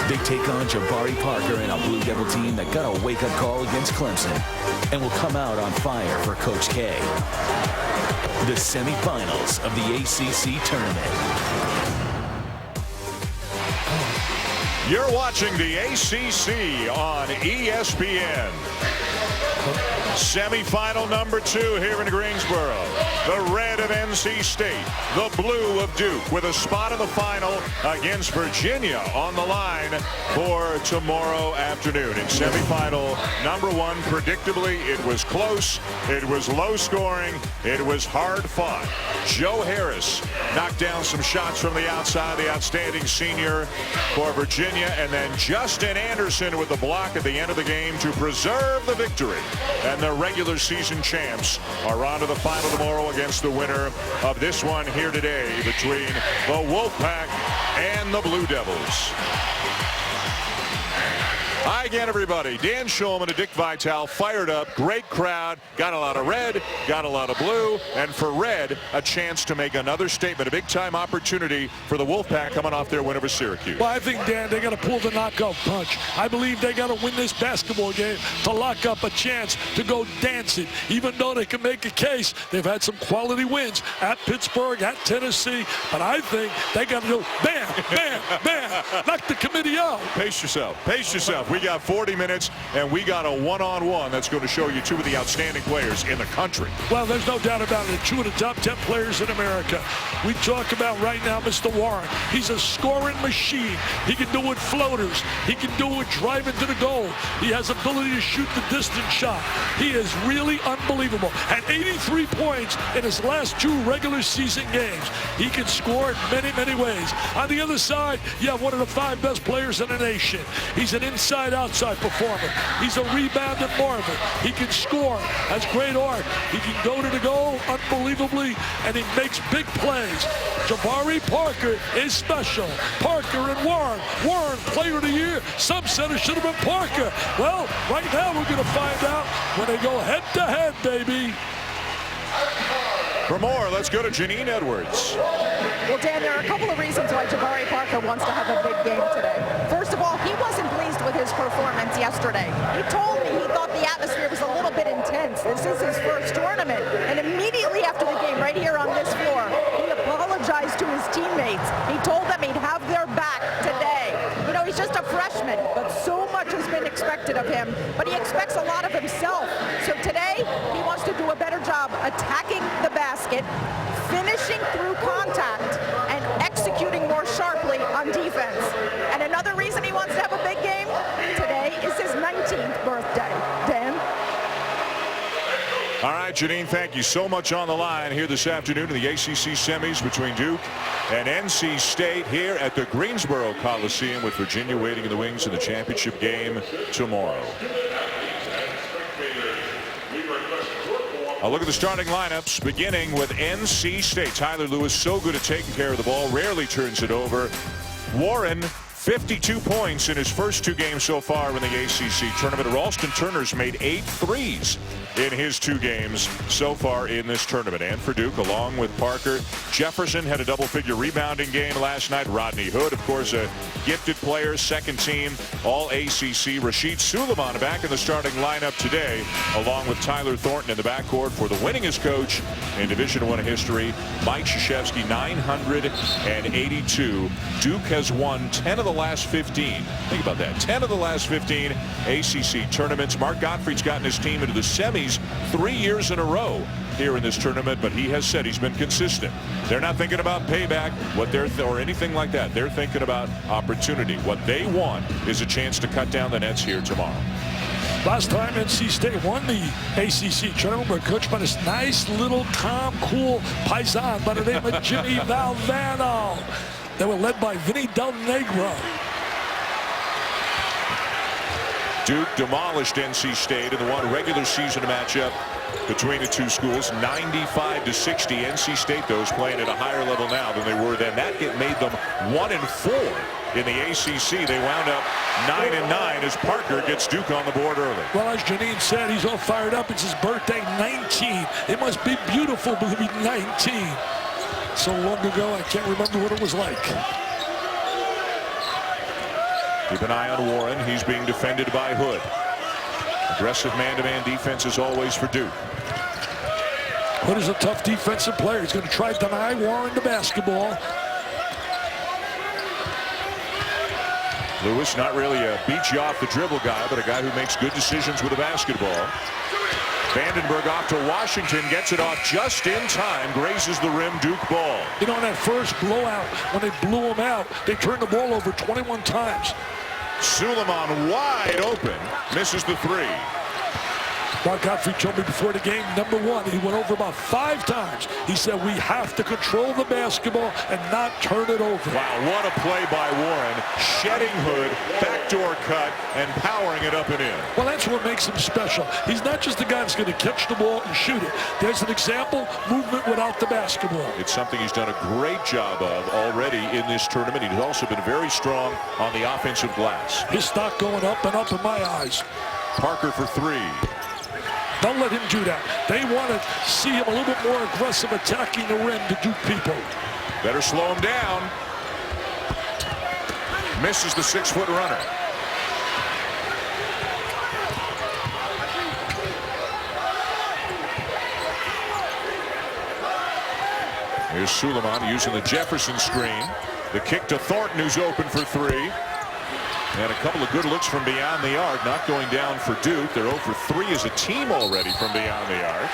They take on Jabari Parker and a Blue Devil team that got a wake-up call against Clemson and will come out on fire for Coach K. The semifinals of the ACC tournament. You're watching the ACC on ESPN. Semifinal number 2 here in Greensboro. The red of NC State, the blue of Duke, with a spot in the final against Virginia on the line for tomorrow afternoon. In semifinal number 1, predictably, it was close, it was low scoring, it was hard fought. Joe Harris knocked down some shots from the outside, the outstanding senior for Virginia, and then Justin Anderson with the block at the end of the game to preserve the victory. And the regular season champs are on to the final tomorrow against the winner of this one here today between the Wolfpack and the Blue Devils. Hi again, everybody. Dan Shulman and Dick Vitale fired up. Great crowd. Got a lot of red, got a lot of blue, and for red, a chance to make another statement. A big-time opportunity for the Wolfpack coming off their win over Syracuse. Well, I think, Dan, they got to pull the knockout punch. I believe they got to win this basketball game to lock up a chance to go dancing. Even though they can make a case, they've had some quality wins at Pittsburgh, at Tennessee, but I think they got to go bam, bam, bam, knock the committee out. Pace yourself. Pace yourself. We got 40 minutes, and we got a one-on-one that's going to show you 2 of the outstanding players in the country. Well, there's no doubt about it. 2 of the top 10 players in America. We talk about right now Mr. Warren. He's a scoring machine. He can do it with floaters. He can do it driving to the goal. He has ability to shoot the distance shot. He is really unbelievable. At 83 points in his last 2 regular season games. He can score in many, many ways. On the other side, you have one of the 5 best players in the nation. He's an inside-outside performer. He's a rebounding marvel. He can score, has great arc. He can go to the goal unbelievably, and he makes big plays. Jabari Parker is special. Parker and Warren. Warren, player of the year. Some said it should have been Parker. Well, right now we're going to find out when they go head-to-head, baby. For more, let's go to Janine Edwards. Well, Dan, there are a couple of reasons why Jabari Parker wants to have a big game today. First of all, he wasn't pleased with his performance yesterday. He told me he thought the atmosphere was a little bit intense. This is his first tournament. And immediately after the game, right here on this floor, he apologized to his teammates. He told them he'd have their back today. You know, he's just a freshman, but so much has been expected of him. But he expects a lot of himself. So today, he wants to do a better job attacking the basket, finishing through contact, and executing more sharply on defense. And another reason he wants to have a big game, today is his 19th birthday. Dan? All right, Janine, thank you so much. On the line here this afternoon in the ACC semis between Duke and NC State here at the Greensboro Coliseum, with Virginia waiting in the wings in the championship game tomorrow. A look at the starting lineups, beginning with NC State. Tyler Lewis, so good at taking care of the ball, rarely turns it over. Warren, 52 points in his first 2 games so far in the ACC tournament. Ralston Turner's made 8 threes in his 2 games so far in this tournament. And for Duke, along with Parker, Jefferson had a double-figure rebounding game last night. Rodney Hood, of course, a gifted player, second team, all ACC. Rashid Suleiman back in the starting lineup today, along with Tyler Thornton in the backcourt for the winningest coach in Division I history, Mike Krzyzewski, 982. Duke has won 10 of the last 15. Think about that. 10 of the last 15 ACC tournaments. Mark Gottfried's gotten his team into the semis 3 years in a row here in this tournament, but he has said he's been consistent. They're not thinking about payback, or anything like that. They're thinking about opportunity. What they want is a chance to cut down the nets here tomorrow. Last time NC State won the ACC tournament, were coached by this nice little calm, cool paisan by the name of Jimmy Valvano. They were led by Vinny Del Negro. Duke demolished NC State in the one regular season matchup between the 2 schools, 95-60. NC State, though, is playing at a higher level now than they were then. That made them 1-4 in the ACC. They wound up 9-9 as Parker gets Duke on the board early. Well, as Janine said, he's all fired up. It's his birthday, 19. It must be beautiful to be 19. So long ago, I can't remember what it was like. Keep an eye on Warren. He's being defended by Hood. Aggressive man-to-man defense as always for Duke. Hood is a tough defensive player. He's going to try to deny Warren the basketball. Lewis, not really a beat you off the dribble guy, but a guy who makes good decisions with a basketball. Vandenberg off to Washington, gets it off just in time, grazes the rim, Duke ball. You know, in that first blowout, when they blew him out, they turned the ball over 21 times. Suleiman wide open, misses the three. Mark Gottfried told me before the game, number one, he went over about 5 times. He said, we have to control the basketball and not turn it over. Wow, what a play by Warren. Shedding Hood, backdoor cut, and powering it up and in. Well, that's what makes him special. He's not just the guy that's going to catch the ball and shoot it. There's an example, movement without the basketball. It's something he's done a great job of already in this tournament. He's also been very strong on the offensive glass. His stock going up and up in my eyes. Parker for three. Don't let him do that. They want to see him a little bit more aggressive attacking the rim to Duke people. Better slow him down. Misses the 6-foot runner. Here's Suleiman using the Jefferson screen. The kick to Thornton, who's open for three. And a couple of good looks from beyond the arc, not going down for Duke. They're 0 for 3 as a team already from beyond the arc.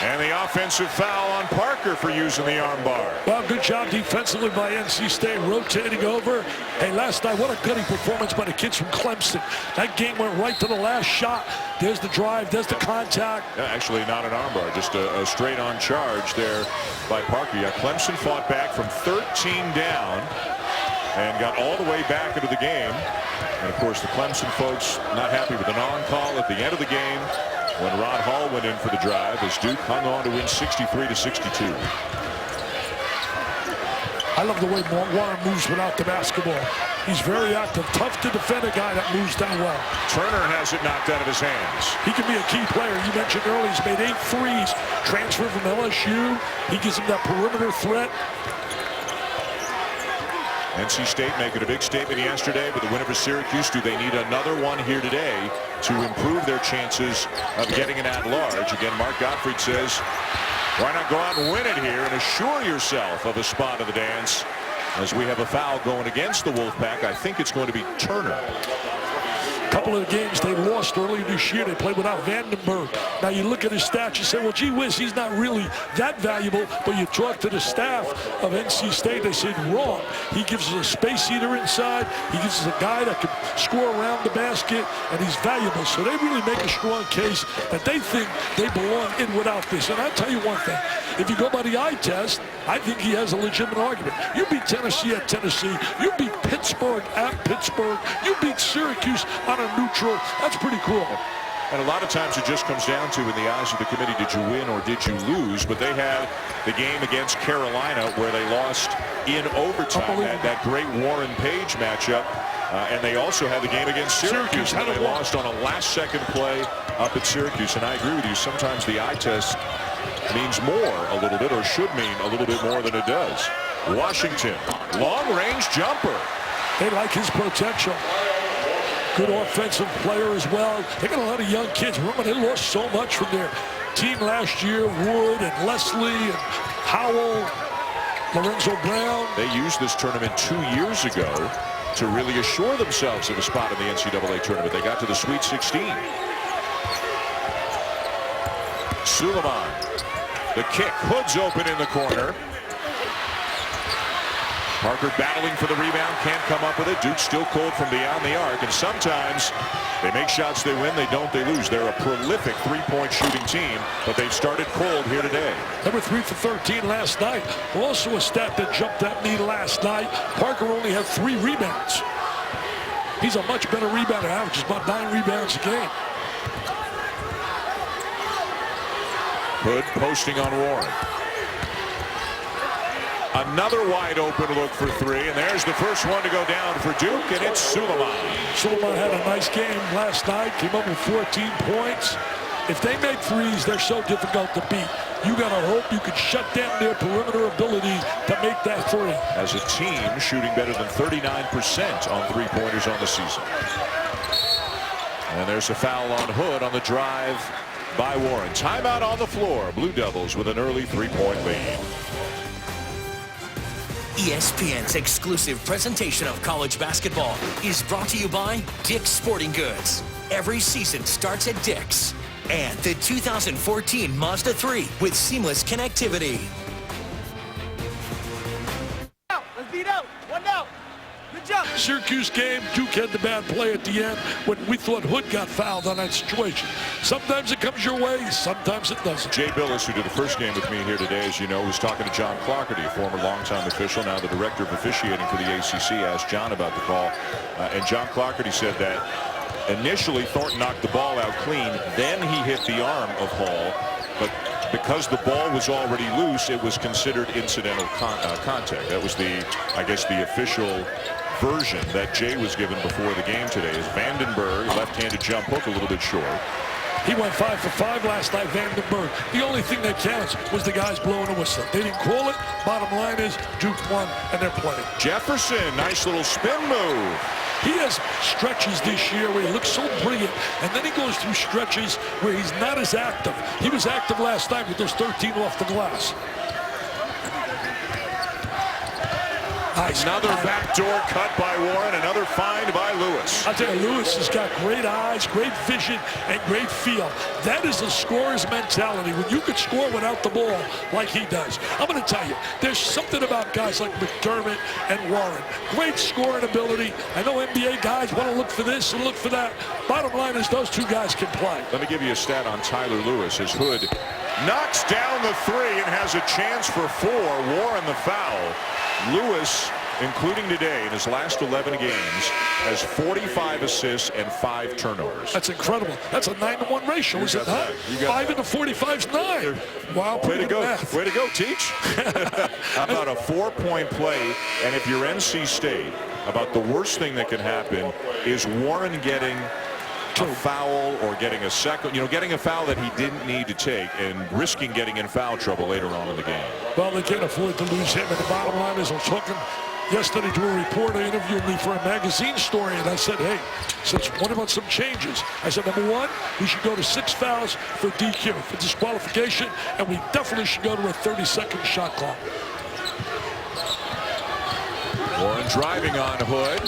And the offensive foul on Parker for using the arm bar. Well, good job defensively by NC State, rotating over. Hey, last night, what a gutty performance by the kids from Clemson. That game went right to the last shot. There's the drive, there's the contact. Yeah, actually not an arm bar, just a straight-on charge there by Parker. Yeah, Clemson fought back from 13 down and got all the way back into the game. And, of course, the Clemson folks not happy with the non-call at the end of the game when Rod Hall went in for the drive as Duke hung on to win 63-62. I love the way Warren moves without the basketball. He's very active, tough to defend a guy that moves down well. Turner has it knocked out of his hands. He can be a key player. You mentioned earlier he's made 8 threes. Transferred from LSU. He gives him that perimeter threat. NC State making a big statement yesterday with the win over Syracuse. Do they need another one here today to improve their chances of getting an at-large? Again, Mark Gottfried says, why not go out and win it here and assure yourself of a spot in the dance? As we have a foul going against the Wolfpack, I think it's going to be Turner. A couple of the games they lost earlier this year, they played without Vandenberg. Now you look at his stats, you say, well, gee whiz, he's not really that valuable. But you talk to the staff of NC State, they say wrong. He gives us a space eater inside. He gives us a guy that can score around the basket, and he's valuable. So they really make a strong case that they think they belong in without this. And I'll tell you one thing. If you go by the eye test, I think he has a legitimate argument. You beat Tennessee at Tennessee. You beat Pittsburgh at Pittsburgh. You beat Syracuse on a neutral. That's pretty cool. And a lot of times it just comes down to, in the eyes of the committee, did you win or did you lose? But they had the game against Carolina where they lost in overtime, that great Warren Page matchup. And they also had the game against Syracuse and they lost on a last-second play up at Syracuse. And I agree with you. Sometimes the eye test means more a little bit, or should mean a little bit more than it does. Washington, long-range jumper. They like his potential. Good offensive player as well. They got a lot of young kids. Remember, they lost so much from their team last year. Wood and Leslie and Howell, Lorenzo Brown. They used this tournament 2 years ago to really assure themselves of a spot in the NCAA tournament. They got to the Sweet 16. Suleiman, the kick. Hood's open in the corner. Parker battling for the rebound, can't come up with it. Duke still cold from beyond the arc, and sometimes they make shots, they win, they don't, they lose. They're a prolific three-point shooting team, but they've started cold here today. Number 3 for 13 last night. Also a stat that jumped at me last night. Parker only had 3 rebounds. He's a much better rebounder, averages about 9 rebounds a game. Hood posting on Warren. Another wide open look for 3, and there's the first one to go down for Duke, and it's Suleiman. Suleiman had a nice game last night, came up with 14 points. If they make threes, they're so difficult to beat. You got to hope you can shut down their perimeter ability to make that three. As a team, shooting better than 39% on three-pointers on the season. And there's a foul on Hood on the drive by Warren. Timeout on the floor. Blue Devils with an early three-point lead. ESPN's exclusive presentation of college basketball is brought to you by Dick's Sporting Goods. Every season starts at Dick's. And the 2014 Mazda 3 with seamless connectivity. Let's beat out. 1 out. Good job. Syracuse game, Duke had the bad play at the end when we thought Hood got fouled on that situation. Sometimes it comes your way, sometimes it doesn't. Jay Billis, who did the first game with me here today, as you know, was talking to John Clarkerty, a former longtime official, now the director of officiating for the ACC, asked John about the call. And John Clarkerty said that initially Thornton knocked the ball out clean, then he hit the arm of Hall, but because the ball was already loose, it was considered incidental contact. That was I guess the official version that Jay was given before the game today. Is Vandenberg, left-handed jump hook, a little bit short. He went 5 for 5 last night, Vandenberg. The only thing that counts was the guys blowing a whistle. They didn't call it. Bottom line is Duke won, and they're playing. Jefferson, nice little spin move. He has stretches this year where he looks so brilliant, and then he goes through stretches where he's not as active. He was active last night with those 13 off the glass. Nice. Another backdoor cut by Warren, another find by Lewis. I'll tell you, Lewis has got great eyes, great vision, and great feel. That is a scorer's mentality. When you can score without the ball like he does. I'm going to tell you, there's something about guys like McDermott and Warren. Great scoring ability. I know NBA guys want to look for this and look for that. Bottom line is those two guys can play. Let me give you a stat on Tyler Lewis. His Hood knocks down the three and has a chance for 4. Warren the foul. Lewis, including today in his last 11 games, has 45 assists and 5 turnovers. That's incredible. That's a 9-to-1 ratio, is it not? 5 into 45 is 9. Wow, way to go. Math. Way to go, Teach. About a 4-point play, and if you're NC State, about the worst thing that can happen is Warren getting a foul or getting a second, getting a foul that he didn't need to take and risking getting in foul trouble later on in the game. Well, they can't afford to lose him. And the bottom line is, I was talking yesterday to a reporter, interviewed me for a magazine story, and I said, hey, what about some changes? I said, number one, we should go to 6 fouls for DQ, for disqualification, and we definitely should go to a 30-second shot clock. Warren driving on Hood,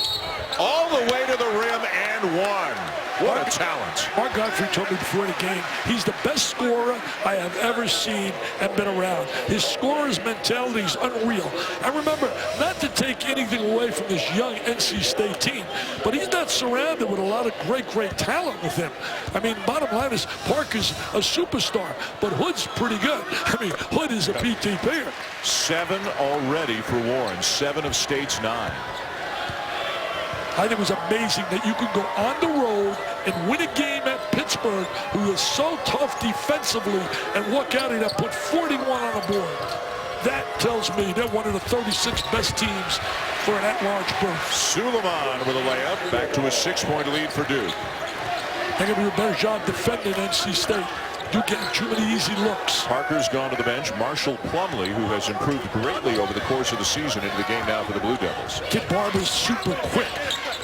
all the way to the rim and one. What a talent. Mark Godfrey told me before the game, he's the best scorer I have ever seen and been around. His scorer's mentality is unreal. And remember, not to take anything away from this young NC State team, but he's not surrounded with a lot of great talent with him. I mean, bottom line is Parker's a superstar, but Hood's pretty good. I mean, Hood is a PT player. 7 already for Warren, 7 of State's 9. I think it was amazing that you could go on the road and win a game at Pittsburgh, who is so tough defensively, and walk out of there, put 41 on the board. That tells me they're one of the 36 best teams for an at-large berth. Suleiman with a layup, back to a 6-point lead for Duke. They're going to do a better job defending NC State. Duke getting too many easy looks. Parker's gone to the bench. Marshall Plumlee, who has improved greatly over the course of the season, into the game now for the Blue Devils. Kid Barber's super quick.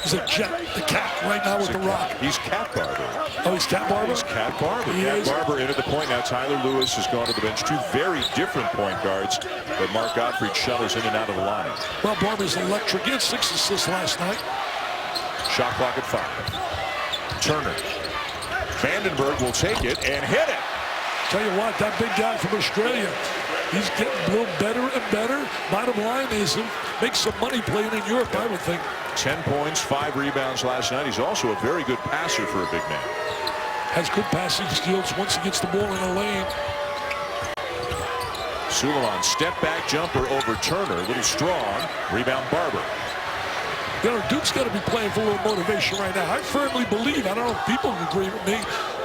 He's a jet, the cat right now with the rock. He's Cat Barber. Oh, he's Cat Barber? He's Cat Barber. He Cat is. Barber into the point. Now Tyler Lewis has gone to the bench. 2 very different point guards, but Mark Gottfried shuttles in and out of the line. Well, Barber's electric. He had 6 assists last night. Shot clock at 5. Turner. Vandenberg will take it and hit it. Tell you what, that big guy from Australia, he's getting a little better and better. Bottom line is he'll make some money playing in Europe, I would think. 10 points, 5 rebounds last night. He's also a very good passer for a big man. Has good passing skills once he gets the ball in the lane. Suleiman, step back jumper over Turner, a little strong. Rebound Barber. Duke's got to be playing for a little motivation right now. I firmly believe, I don't know if people agree with me,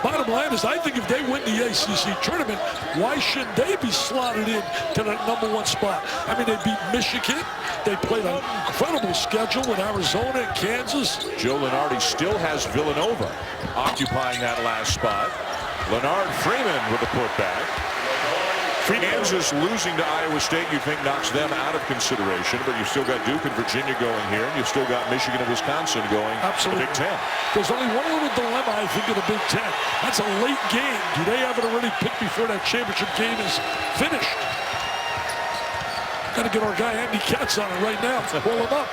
bottom line is I think if they win the ACC tournament, why shouldn't they be slotted in to the #1 spot? I mean, they beat Michigan. They played an incredible schedule with Arizona and Kansas. Joe Lunardi still has Villanova occupying that last spot. Leonard Freeman with the putback. Kansas losing to Iowa State, you think, knocks them out of consideration, but you've still got Duke and Virginia going here, and you've still got Michigan and Wisconsin going. Absolutely. The Big Ten. There's only one little dilemma, I think, in the Big Ten. That's a late game. Do they have it already picked before that championship game is finished? Got to get our guy Andy Katz on it right now. Pull him up.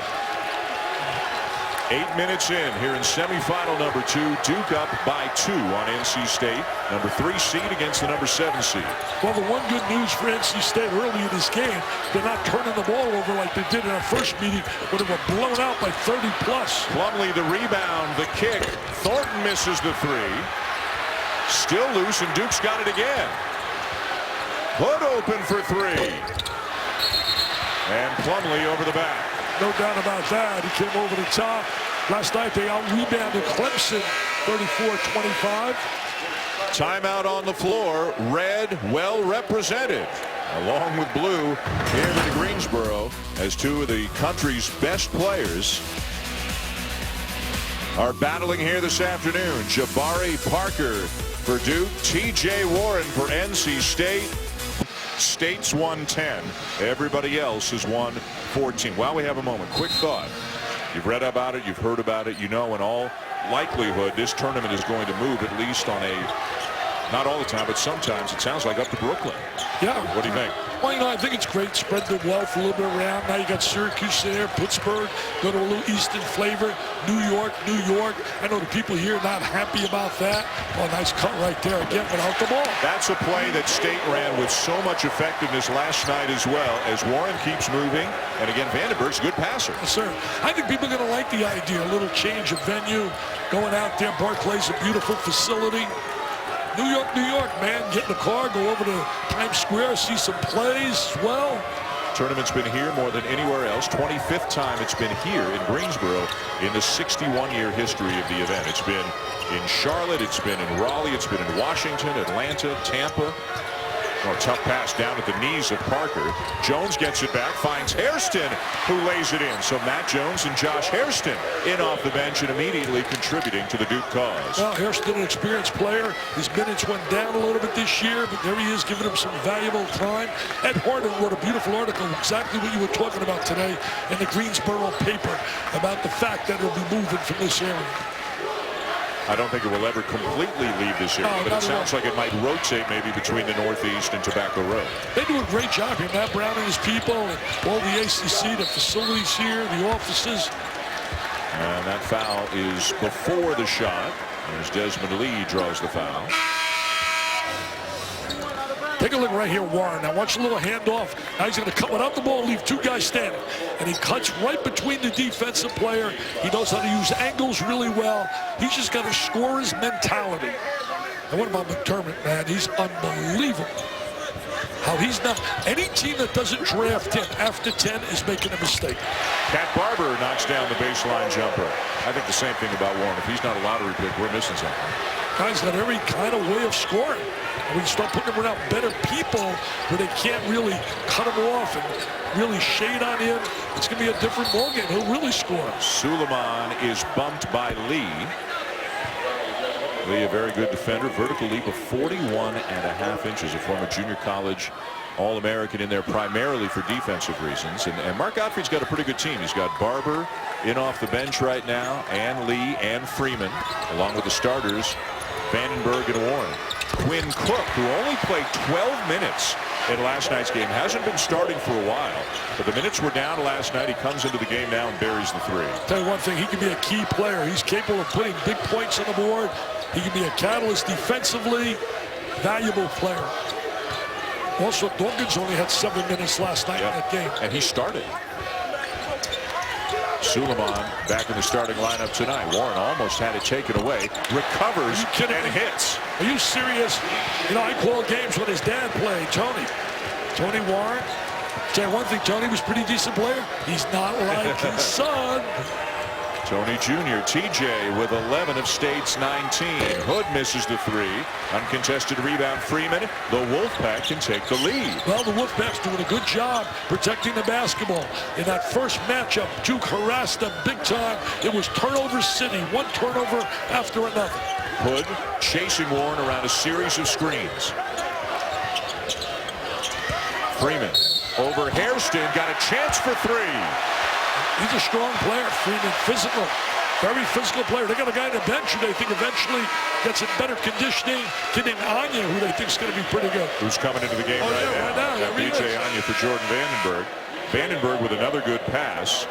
8 minutes in here in semifinal number 2. Duke up by 2 on NC State. Number 3 seed against the number 7 seed. Well, the one good news for NC State early in this game, they're not turning the ball over like they did in our first meeting when they were blown out by 30 plus. Plumlee the rebound, the kick. Thornton misses the 3. Still loose, and Duke's got it again. Hood open for 3. And Plumlee over the back. No doubt about that. He came over the top. Last night they out-rebounded Clemson 34-25. Timeout on the floor. Red well represented, along with blue here in Greensboro, as 2 of the country's best players are battling here this afternoon. Jabari Parker for Duke, T.J. Warren for NC State. State's won 10. Everybody else has won 14. While we have a moment, quick thought. You've read about it, you've heard about it. You know, in all likelihood, this tournament is going to move at least on a, not all the time, but sometimes it sounds like up to Brooklyn. Yeah. What do you think? Well, you know, I think it's great. Spread the wealth a little bit around. Now you got Syracuse there, Pittsburgh, go to a little Eastern flavor. New York. I know the people here are not happy about that. Oh, nice cut right there again without the ball. That's a play that State ran with so much effectiveness last night as well, as Warren keeps moving. And again, Vandenberg's a good passer. Yes, sir. I think people are going to like the idea. A little change of venue. Going out there. Barclays, a beautiful facility. New York, man. Get in the car, go over to Times Square, see some plays as well. Tournament's been here more than anywhere else. 25th time it's been here in Greensboro in the 61-year history of the event. It's been in Charlotte, it's been in Raleigh, it's been in Washington, Atlanta, Tampa. Oh, tough pass down at the knees of Parker. Jones gets it back, finds Hairston, who lays it in. So Matt Jones and Josh Hairston in off the bench and immediately contributing to the Duke cause. Well, Hairston, an experienced player. His minutes went down a little bit this year, but there he is giving him some valuable time. Ed Harden wrote a beautiful article, exactly what you were talking about today in the Greensboro paper, about the fact that it'll be moving from this area. I don't think it will ever completely leave this area, but it sounds like it might rotate maybe between the Northeast and Tobacco Road. They do a great job here. Matt Brown and his people, and all the ACC, the facilities here, the offices. And that foul is before the shot, as Desmond Lee draws the foul. Take a look right here, Warren. Now watch a little handoff. Now he's going to cut without the ball, leave 2 guys standing. And he cuts right between the defensive player. He knows how to use angles really well. He's just got a scorer's mentality. And what about McDermott, man? He's unbelievable. How he's not, any team that doesn't draft him after 10 is making a mistake. Cat Barber knocks down the baseline jumper. I think the same thing about Warren. If he's not a lottery pick, we're missing something. Guy's got every kind of way of scoring. When you start putting him around better people where they can't really cut him off and really shade on him, it's going to be a different ballgame. He'll really score. Suleiman is bumped by Lee. Lee, a very good defender. Vertical leap of 41.5 inches. A former junior college All-American in there primarily for defensive reasons. And Mark Gottfried's got a pretty good team. He's got Barber in off the bench right now, and Lee and Freeman, along with the starters, Vandenberg and Warren. Quinn Cook, who only played 12 minutes in last night's game, hasn't been starting for a while. But the minutes were down last night. He comes into the game now and buries the 3. Tell you one thing, he can be a key player. He's capable of putting big points on the board. He can be a catalyst defensively. Valuable player. Also, Dawkins only had 7 minutes last night in that game. And he started. Suleiman back in the starting lineup tonight. Warren almost had it taken away. Recovers and hits. Are you serious? You know, I call games when his dad played, Tony Warren. Tell you one thing, Tony was a pretty decent player. He's not like his son. Tony Jr., TJ with 11 of State's 19. Hood misses the 3. Uncontested rebound, Freeman. The Wolfpack can take the lead. Well, the Wolfpack's doing a good job protecting the basketball. In that first matchup, Duke harassed them big time. It was turnover city, one turnover after another. Hood chasing Warren around a series of screens. Freeman over Hairston, got a chance for three. He's a strong player, Freeman, physical, very physical player. They got a guy on the bench who they think eventually gets in better conditioning. Kid named Anya, who they think is going to be pretty good. Who's coming into the game right now. DJ Anya for Jordan Vandenberg. Vandenberg with another good pass.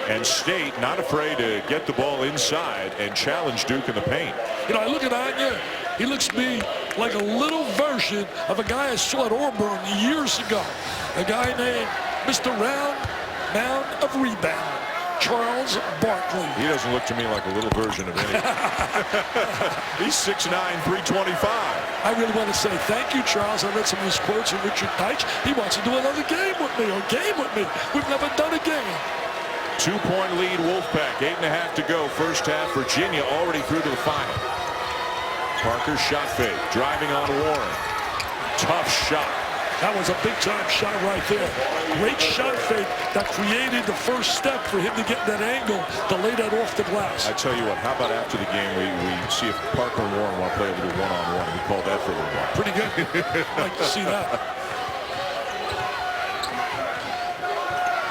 And State not afraid to get the ball inside and challenge Duke in the paint. You know, I look at Anya. He looks to me like a little version of a guy I saw at Auburn years ago. A guy named Mr. Round Mound of Rebound, Charles Barkley. He doesn't look to me like a little version of anything. He's 6'9", 325. I really want to say thank you, Charles. I read some of his quotes from Richard Deitch. He wants to do another game with me, or game with me. We've never done a game. 2-point lead, Wolfpack. 8.5 to go. First half. Virginia already through to the final. Parker shot fake, driving on Warren. Tough shot. That was a big-time shot right there. Great shot fake that created the first step for him to get that angle to lay that off the glass. I tell you what, how about after the game we see if Parker and Warren want to play a little one-on-one. We call that for a little while. Pretty good. I'd like to see that.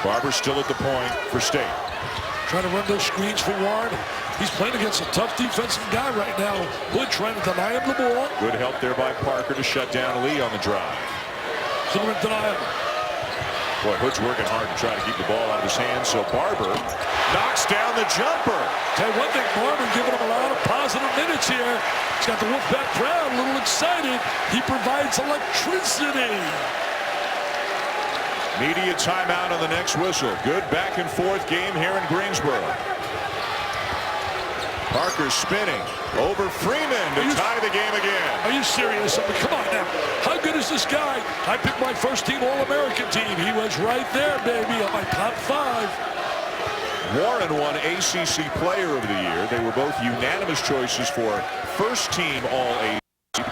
Barber still at the point for State. Trying to run those screens for Warren. He's playing against a tough defensive guy right now. Hood trying to deny him the ball. Good help there by Parker to shut down Lee on the drive. Zimmerman deny him. Boy, Hood's working hard to try to keep the ball out of his hands, so Barber knocks down the jumper. Tell you one thing, Barber giving him a lot of positive minutes here. He's got the Wolfpack crowd a little excited. He provides electricity. Media timeout on the next whistle. Good back and forth game here in Greensboro. Parker spinning over Freeman to tie the game again. Are you serious? I mean, come on now. How good is this guy? I picked my first team All-American team. He was right there, baby, on my top 5. Warren won ACC Player of the Year. They were both unanimous choices for first team All-ACC.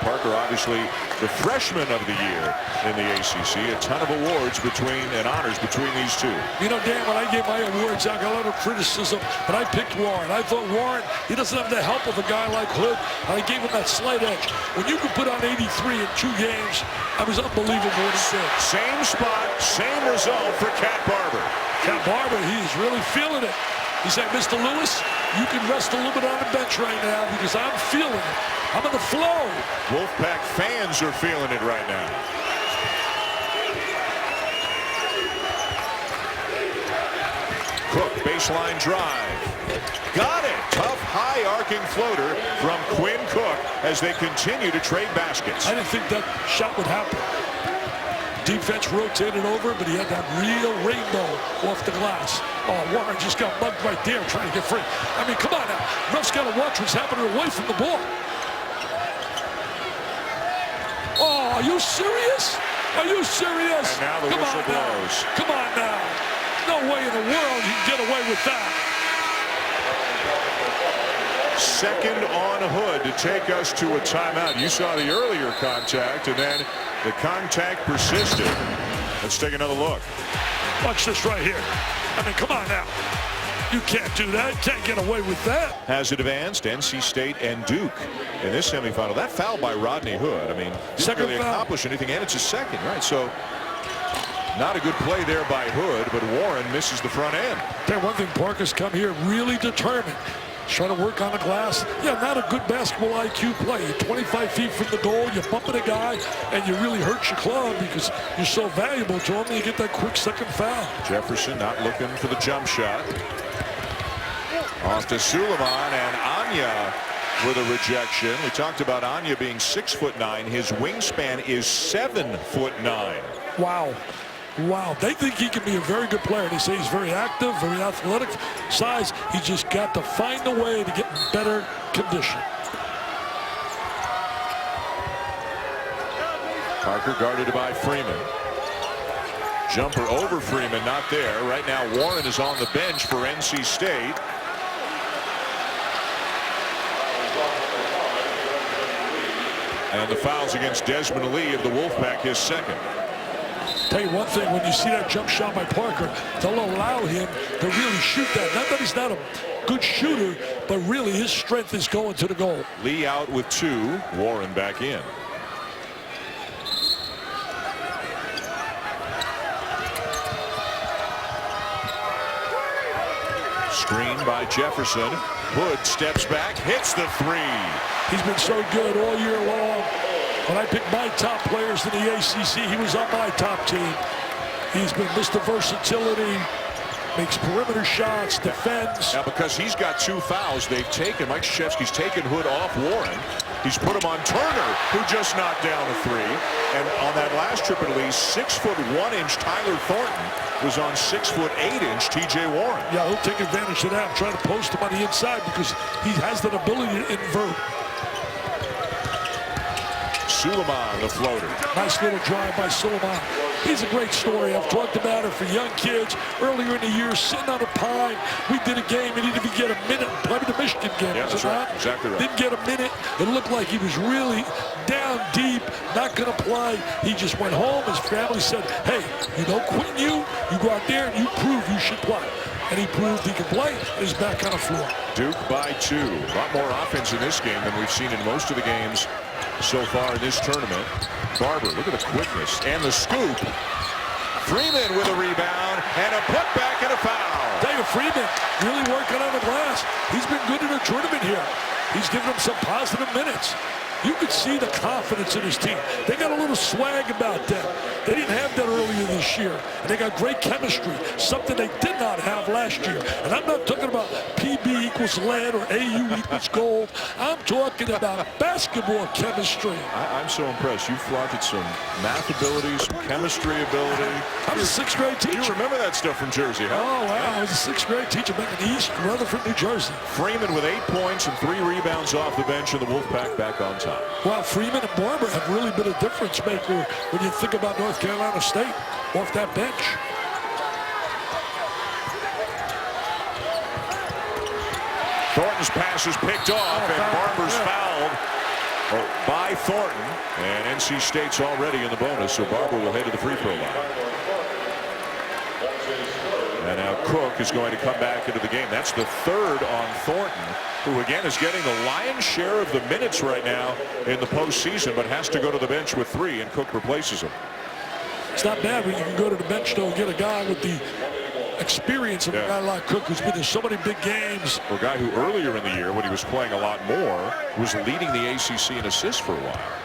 Parker, obviously, the freshman of the year in the ACC. A ton of awards and honors between these two. You know, Dan, when I gave my awards, I got a lot of criticism, but I picked Warren. I thought Warren, he doesn't have the help of a guy like Hood. I gave him that slight edge. When you could put on 83 in 2 games, I was unbelievable what he did. Same spot, same result for Cat Barber. Cat Barber, he's really feeling it. He said, Mr. Lewis, you can rest a little bit on the bench right now because I'm feeling it. I'm in the flow. Wolfpack fans are feeling it right now. Cook, baseline drive. Got it. Tough, high arcing floater from Quinn Cook as they continue to trade baskets. I didn't think that shot would happen. Defense rotated over, but he had that real rainbow off the glass. Oh, Warren just got mugged right there trying to get free. I mean, come on now. Ref's got to watch what's happening away from the ball. Oh, are you serious? Are you serious? And now the whistle blows. Come on now. No way in the world you can get away with that. Second on Hood to take us to a timeout. You saw the earlier contact, and then the contact persisted. Let's take another look. Watch this right here. I mean, come on now. You can't do that. You can't get away with that. Has it advanced? NC State and Duke in this semifinal. That foul by Rodney Hood. I mean, didn't really accomplish anything, and it's a second, right? So, not a good play there by Hood, but Warren misses the front end. Tell you one thing, Parker's come here really determined. Trying to work on the glass. Yeah, not a good basketball IQ play. You're 25 feet from the goal, you're bumping a guy, and you really hurt your club because you're so valuable to him, and you get that quick second foul. Jefferson not looking for the jump shot. Off to Suleiman, and Anya with a rejection. We talked about Anya being 6'9". His wingspan is 7'9". Wow. Wow, they think he can be a very good player. They say he's very active, very athletic, size. He just got to find a way to get in better condition. Parker guarded by Freeman. Jumper over Freeman, not there. Right now, Warren is on the bench for NC State. And the fouls against Desmond Lee of the Wolfpack, his second. Tell you one thing, when you see that jump shot by Parker, they'll allow him to really shoot that. Not that he's not a good shooter, but really his strength is going to the goal. Lee out with 2. Warren back in. Screen by Jefferson. Hood steps back, hits the 3. He's been so good all year long. When I picked my top players in the ACC, he was on my top team. He's been Mr. Versatility, makes perimeter shots, defends. Now, because he's got 2 fouls, Mike Krzyzewski's taken Hood off Warren. He's put him on Turner, who just knocked down a 3. And on that last trip, at least, 6'1" Tyler Thornton was on 6'8" TJ Warren. Yeah, he'll take advantage of that. I'm trying to post him on the inside because he has that ability to invert. Suleiman, the floater. Nice little drive by Suleiman. He's a great story. I've talked about it for young kids. Earlier in the year, sitting on a pine, we did a game. He didn't even get a minute. Probably the Michigan game. Yeah, that's right. Exactly right. Didn't get a minute. It looked like he was really down deep, not going to play. He just went home. His family said, hey, you don't quit you go out there and you prove you should play. And he proved he can play. He's back on the floor. Duke by 2. A lot more offense in this game than we've seen in most of the games so far in this tournament. Barber, look at the quickness and the scoop. Freeman with a rebound and a putback and a foul. David Freeman really working on the glass. He's been good in the tournament here. He's given them some positive minutes. You could see the confidence in his team. They got a little swag about them. They didn't have that earlier this year. And they got great chemistry, something they did not have last year. And I'm not talking about PB equals lead or AU equals gold. I'm talking about basketball chemistry. I'm so impressed. You flaunted some math ability, some chemistry ability. I was a 6th grade teacher. You remember that stuff from Jersey, huh? Oh, wow. I was a 6th grade teacher back in East Rutherford, New Jersey. Freeman with 8 points and 3 rebounds off the bench, and the Wolfpack back on top. Well, Freeman and Barber have really been a difference maker when you think about North Carolina State off that bench. Thornton's pass is picked off, and Barber's fouled by Thornton. And NC State's already in the bonus, so Barber will head to the free throw line. And now Cook is going to come back into the game. That's the 3rd on Thornton, who again is getting the lion's share of the minutes right now in the postseason, but has to go to the bench with 3, and Cook replaces him. It's not bad when you can go to the bench, though, and get a guy with the experience of a guy like Cook, who's been in so many big games. A guy who earlier in the year, when he was playing a lot more, was leading the ACC in assists for a while.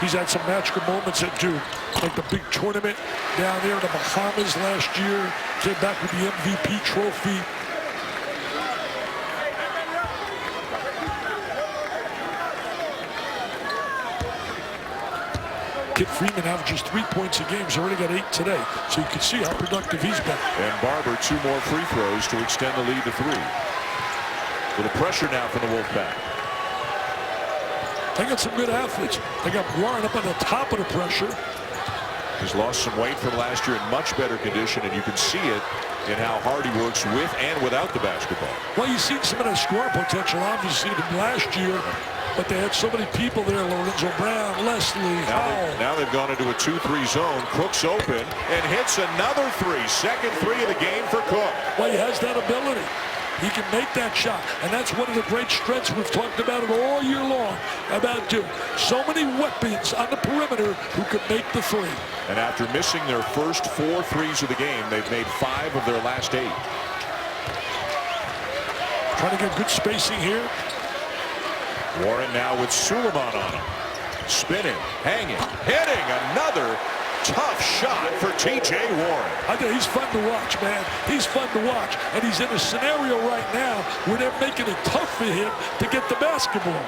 He's had some magical moments at Duke, like the big tournament down there in the Bahamas last year. Came back with the MVP trophy. Kid Freeman averages 3 points a game. He's already got 8 today. So you can see how productive he's been. And Barber 2 more free throws to extend the lead to 3. Little pressure now from the Wolfpack. They got some good athletes. They got Warren up on the top of the pressure. He's lost some weight from last year, in much better condition, and you can see it in how hard he works with and without the basketball. Well, you've seen some of that scoring potential, obviously, from last year, but they had so many people there, Lorenzo Brown, Leslie, Howell. Now they've gone into a 2-3 zone. Cook's open and hits another 3. Second 3 of the game for Cook. Well, he has that ability. He can make that shot, and that's one of the great strengths. We've talked about it all year long about Duke. So many weapons on the perimeter who can make the 3. And after missing their first 4 threes of the game, they've made 5 of their last 8. Trying to get good spacing here. Warren now with Suleiman on him. Spinning, hanging, hitting another tough shot for TJ Warren. I think he's fun to watch, man. He's fun to watch. And he's in a scenario right now where they're making it tough for him to get the basketball.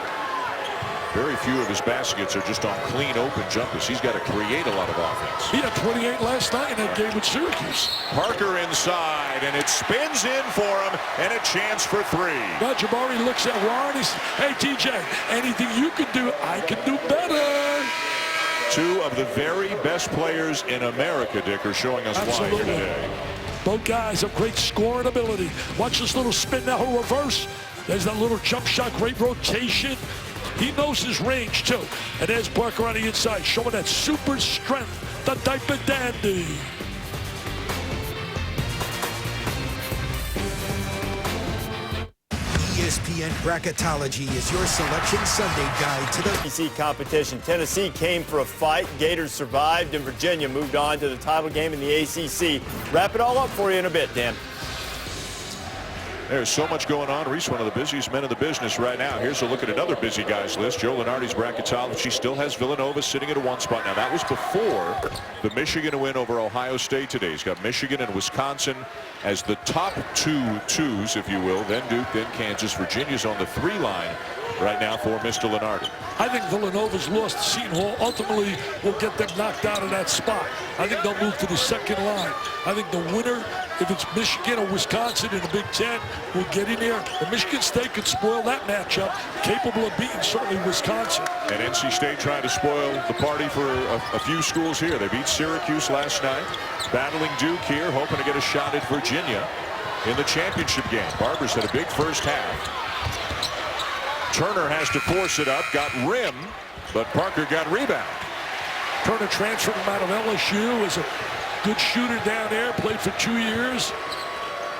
Very few of his baskets are just on clean, open jumpers. He's got to create a lot of offense. He had 28 last night in that game with Syracuse. Parker inside, and it spins in for him, and a chance for 3. Now Jabari looks at Warren. He says, hey, TJ, anything you can do, I can do better. 2 of the very best players in America, Dick, are showing us why here today. Both guys have great scoring ability. Watch this little spin now, he'll reverse. There's that little jump shot, great rotation. He knows his range, too. And there's Parker on the inside, showing that super strength, the diaper dandy. ESPN Bracketology is your selection Sunday guide to the SEC competition. Tennessee came for a fight. Gators survived, and Virginia moved on to the title game in the ACC. Wrap it all up for you in a bit, Dan. There's so much going on. Reese, one of the busiest men in the business right now. Here's a look at another busy guys list. Joe Lunardi's bracketology still has Villanova sitting at a 1 spot. Now, that was before the Michigan win over Ohio State today. He's got Michigan and Wisconsin as the top twos, if you will. Then Duke, then Kansas. Virginia's on the 3 line right now for Mr. Lunardi. I think Villanova's lost to Seton Hall ultimately will get them knocked out of that spot. I think they'll move to the second line. I think the winner, if it's Michigan or Wisconsin in the Big Ten, will get in there. And Michigan State could spoil that matchup, capable of beating certainly Wisconsin. And NC State trying to spoil the party for a few schools here. They beat Syracuse last night, battling Duke here, hoping to get a shot at Virginia in the championship game. Barber's had a big first half. Turner has to force it up, got rim, but Parker got rebound. Turner transferred him out of LSU as a good shooter down there, played for 2 years.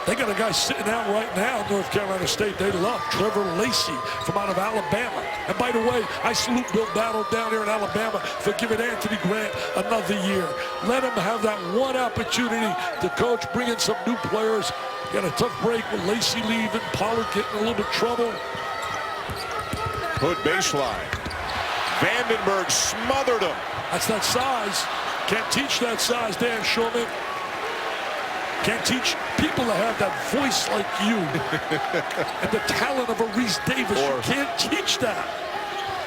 They got a guy sitting out right now in North Carolina State they love, Trevor Lacey from out of Alabama. And by the way, I salute Bill Battle down there in Alabama for giving Anthony Grant another year. Let him have that one opportunity to coach, bring in some new players. Got a tough break with Lacey leaving, Pollard getting a little bit of trouble. Hood baseline. Vandenberg smothered him. That's that size. Can't teach that size, Dan Shulman. Can't teach people to have that voice like you and the talent of a Reese Davis. You can't teach that.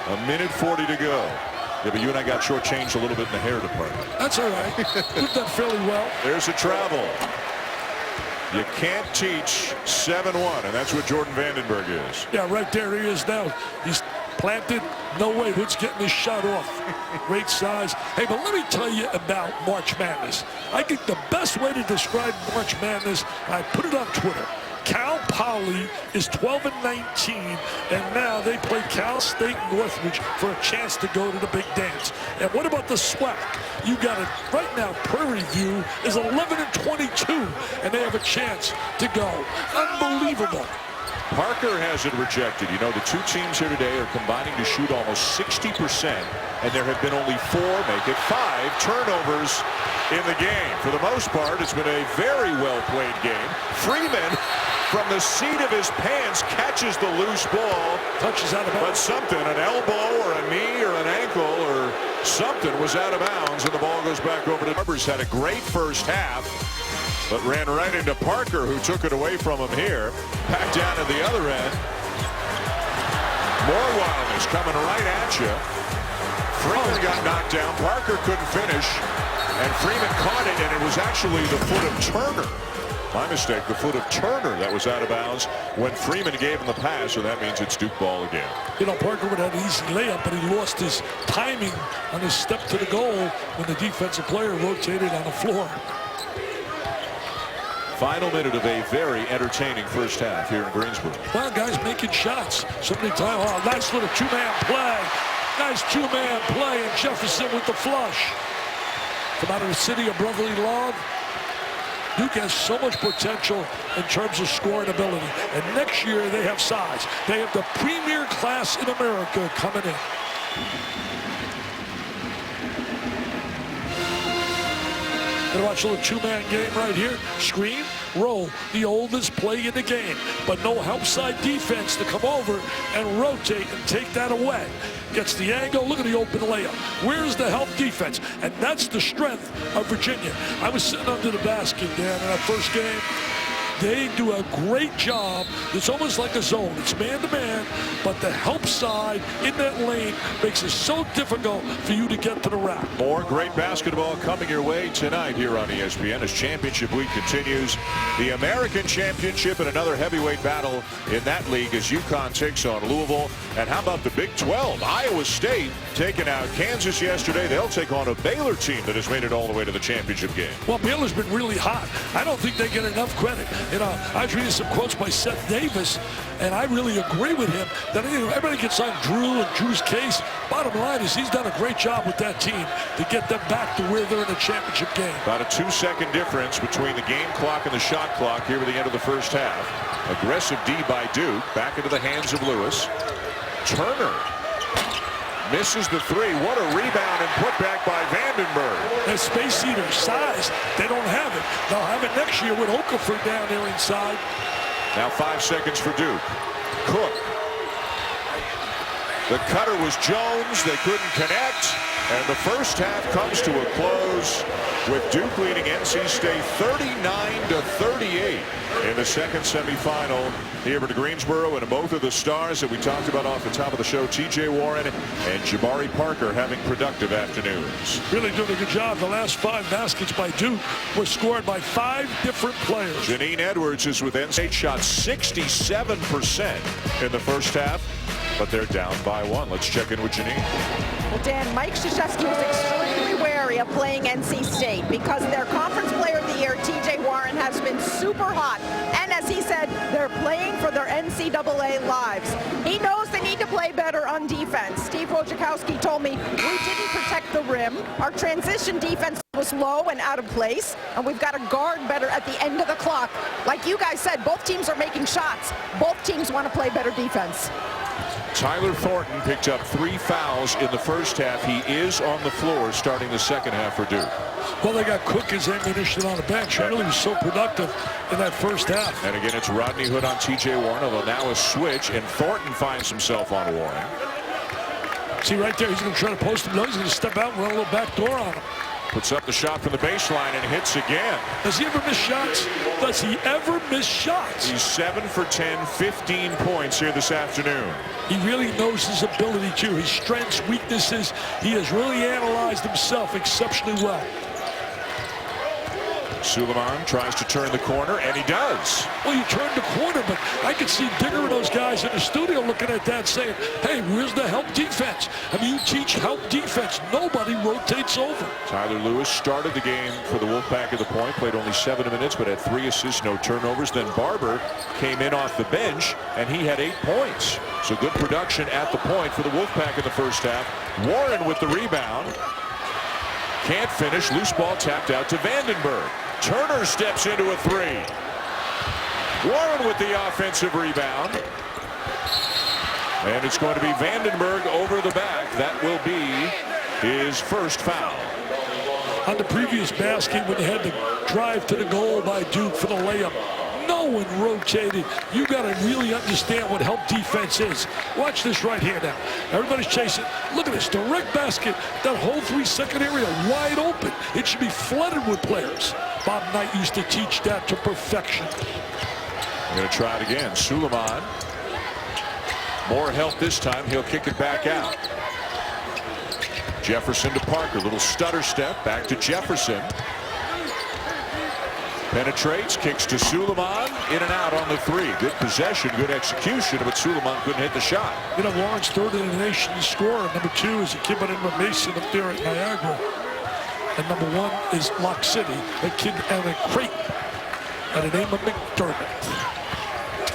1:40 to go. Yeah, but you and I got shortchanged a little bit in the hair department. That's all right. We've done fairly well. There's a travel. You can't teach 7-1, and that's what Jordan Vandenberg is. Yeah, right there he is now. He's planted. No way. Hood's getting his shot off. Great size. Hey, but let me tell you about March Madness. I think the best way to describe March Madness, I put it on Twitter. Cal Poly is 12-19, and now they play Cal State Northridge for a chance to go to the big dance. And what about the SWAC? You got it right now. Prairie View is 11-22, and they have a chance to go. Unbelievable. Parker has it rejected. You know, the two teams here today are combining to shoot almost 60%, and there have been only 4, make it 5, turnovers in the game. For the most part, it's been a very well-played game. Freeman, from the seat of his pants, catches the loose ball. Touches out of bounds. But something, an elbow or a knee or an ankle or something was out of bounds, and the ball goes back over to Barber's. Had a great first half, but ran right into Parker, who took it away from him here. Back down at the other end. More wildness coming right at you. Freeman got knocked down. Parker couldn't finish, and Freeman caught it, and it was actually the foot of Turner. My mistake, the foot of Turner that was out of bounds when Freeman gave him the pass, so that means it's Duke ball again. You know, Parker would have an easy layup, but he lost his timing on his step to the goal when the defensive player rotated on the floor. Final minute of a very entertaining first half here in Greensboro. Well, guys making shots. So many times. Oh, nice little two-man play. Nice two-man play, and Jefferson with the flush. From out of the city of brotherly love. Duke has so much potential in terms of scoring ability. And next year, they have size. They have the premier class in America coming in. Gonna watch a little two-man game right here. Screen, roll, the oldest play in the game. But no help side defense to come over and rotate and take that away. Gets the angle, look at the open layup. Where's the help defense? And that's the strength of Virginia. I was sitting under the basket, Dan, in that first game. They do a great job. It's almost like a zone. It's man-to-man, but the help side in that lane makes it so difficult for you to get to the rack. More great basketball coming your way tonight here on ESPN as championship week continues. The American Championship and another heavyweight battle in that league as UConn takes on Louisville. And how about the Big 12? Iowa State taking out Kansas yesterday. They'll take on a Baylor team that has made it all the way to the championship game. Well, Baylor's been really hot. I don't think they get enough credit. You know, I was reading some quotes by Seth Davis, and I really agree with him that everybody gets on Drew and Drew's case. Bottom line is he's done a great job with that team to get them back to where they're in a championship game. About a 2-second difference between the game clock and the shot clock here at the end of the first half. Aggressive D by Duke. Back into the hands of Lewis. Turner misses the three. What a rebound and put back by Vandenberg. Their space eater size, they don't have it. They'll have it next year with Okafor down there inside. Now 5 seconds for Duke. Cook. The cutter was Jones. They couldn't connect. And the first half comes to a close with Duke leading NC State 39-38 in the second semifinal here at Greensboro. And both of the stars that we talked about off the top of the show, T.J. Warren and Jabari Parker, having productive afternoons. Really doing a good job. The last 5 baskets by Duke were scored by 5 different players. Janine Edwards is with NC State, shot 67% in the first half, but they're down by 1. Let's check in with Janine. Well, Dan, Mike Krzyzewski was extremely wary of playing NC State because their Conference Player of the Year, T.J. Warren, has been super hot. And as he said, they're playing for their NCAA lives. He knows they need to play better on defense. Steve Wojciechowski told me, we didn't protect the rim. Our transition defense was low and out of place, and we've got to guard better at the end of the clock. Like you guys said, both teams are making shots. Both teams want to play better defense. Tyler Thornton picked up 3 fouls in the first half. He is on the floor starting the second half for Duke. Well, they got Cook as ammunition on the bench. He really was so productive in that first half. And again, it's Rodney Hood on T.J. Warren, although now a switch, and Thornton finds himself on Warren. See right there, he's going to try to post him. No, he's going to step out and run a little back door on him. Puts up the shot from the baseline and hits again. Does he ever miss shots? Does he ever miss shots? He's 7 for 10, 15 points here this afternoon. He really knows his ability too. His strengths, weaknesses. He has really analyzed himself exceptionally well. Suleiman tries to turn the corner, and he does. Well, you turned the corner, but I could see Digger and those guys in the studio looking at that saying, hey, where's the help defense? I mean, you teach help defense. Nobody rotates over. Tyler Lewis started the game for the Wolfpack at the point, played only 7 minutes, but had 3 assists, no turnovers. Then Barber came in off the bench, and he had 8 points. So good production at the point for the Wolfpack in the first half. Warren with the rebound. Can't finish. Loose ball tapped out to Vandenberg. Turner steps into a 3. Warren with the offensive rebound. And it's going to be Vandenberg over the back. That will be his first foul. On the previous basket, when they had to drive to the goal by Duke for the layup, no one rotated. You got to really understand what help defense is. Watch this right here now. Everybody's chasing. Look at this direct basket. That whole 3-second area wide open. It should be flooded with players. Bob Knight used to teach that to perfection. I'm going to try it again. Suleiman. More help this time. He'll kick it back out. Jefferson to Parker. Little stutter step. Back to Jefferson. Penetrates, kicks to Suleiman, in and out on the 3. Good possession, good execution, but Suleiman couldn't hit the shot. You know, Warren's third in the nation in scorer. Number 2 is a kid by the name of Mason up there at Niagara. And number 1 is Lock City, a kid out of Creighton by the name of McDermott.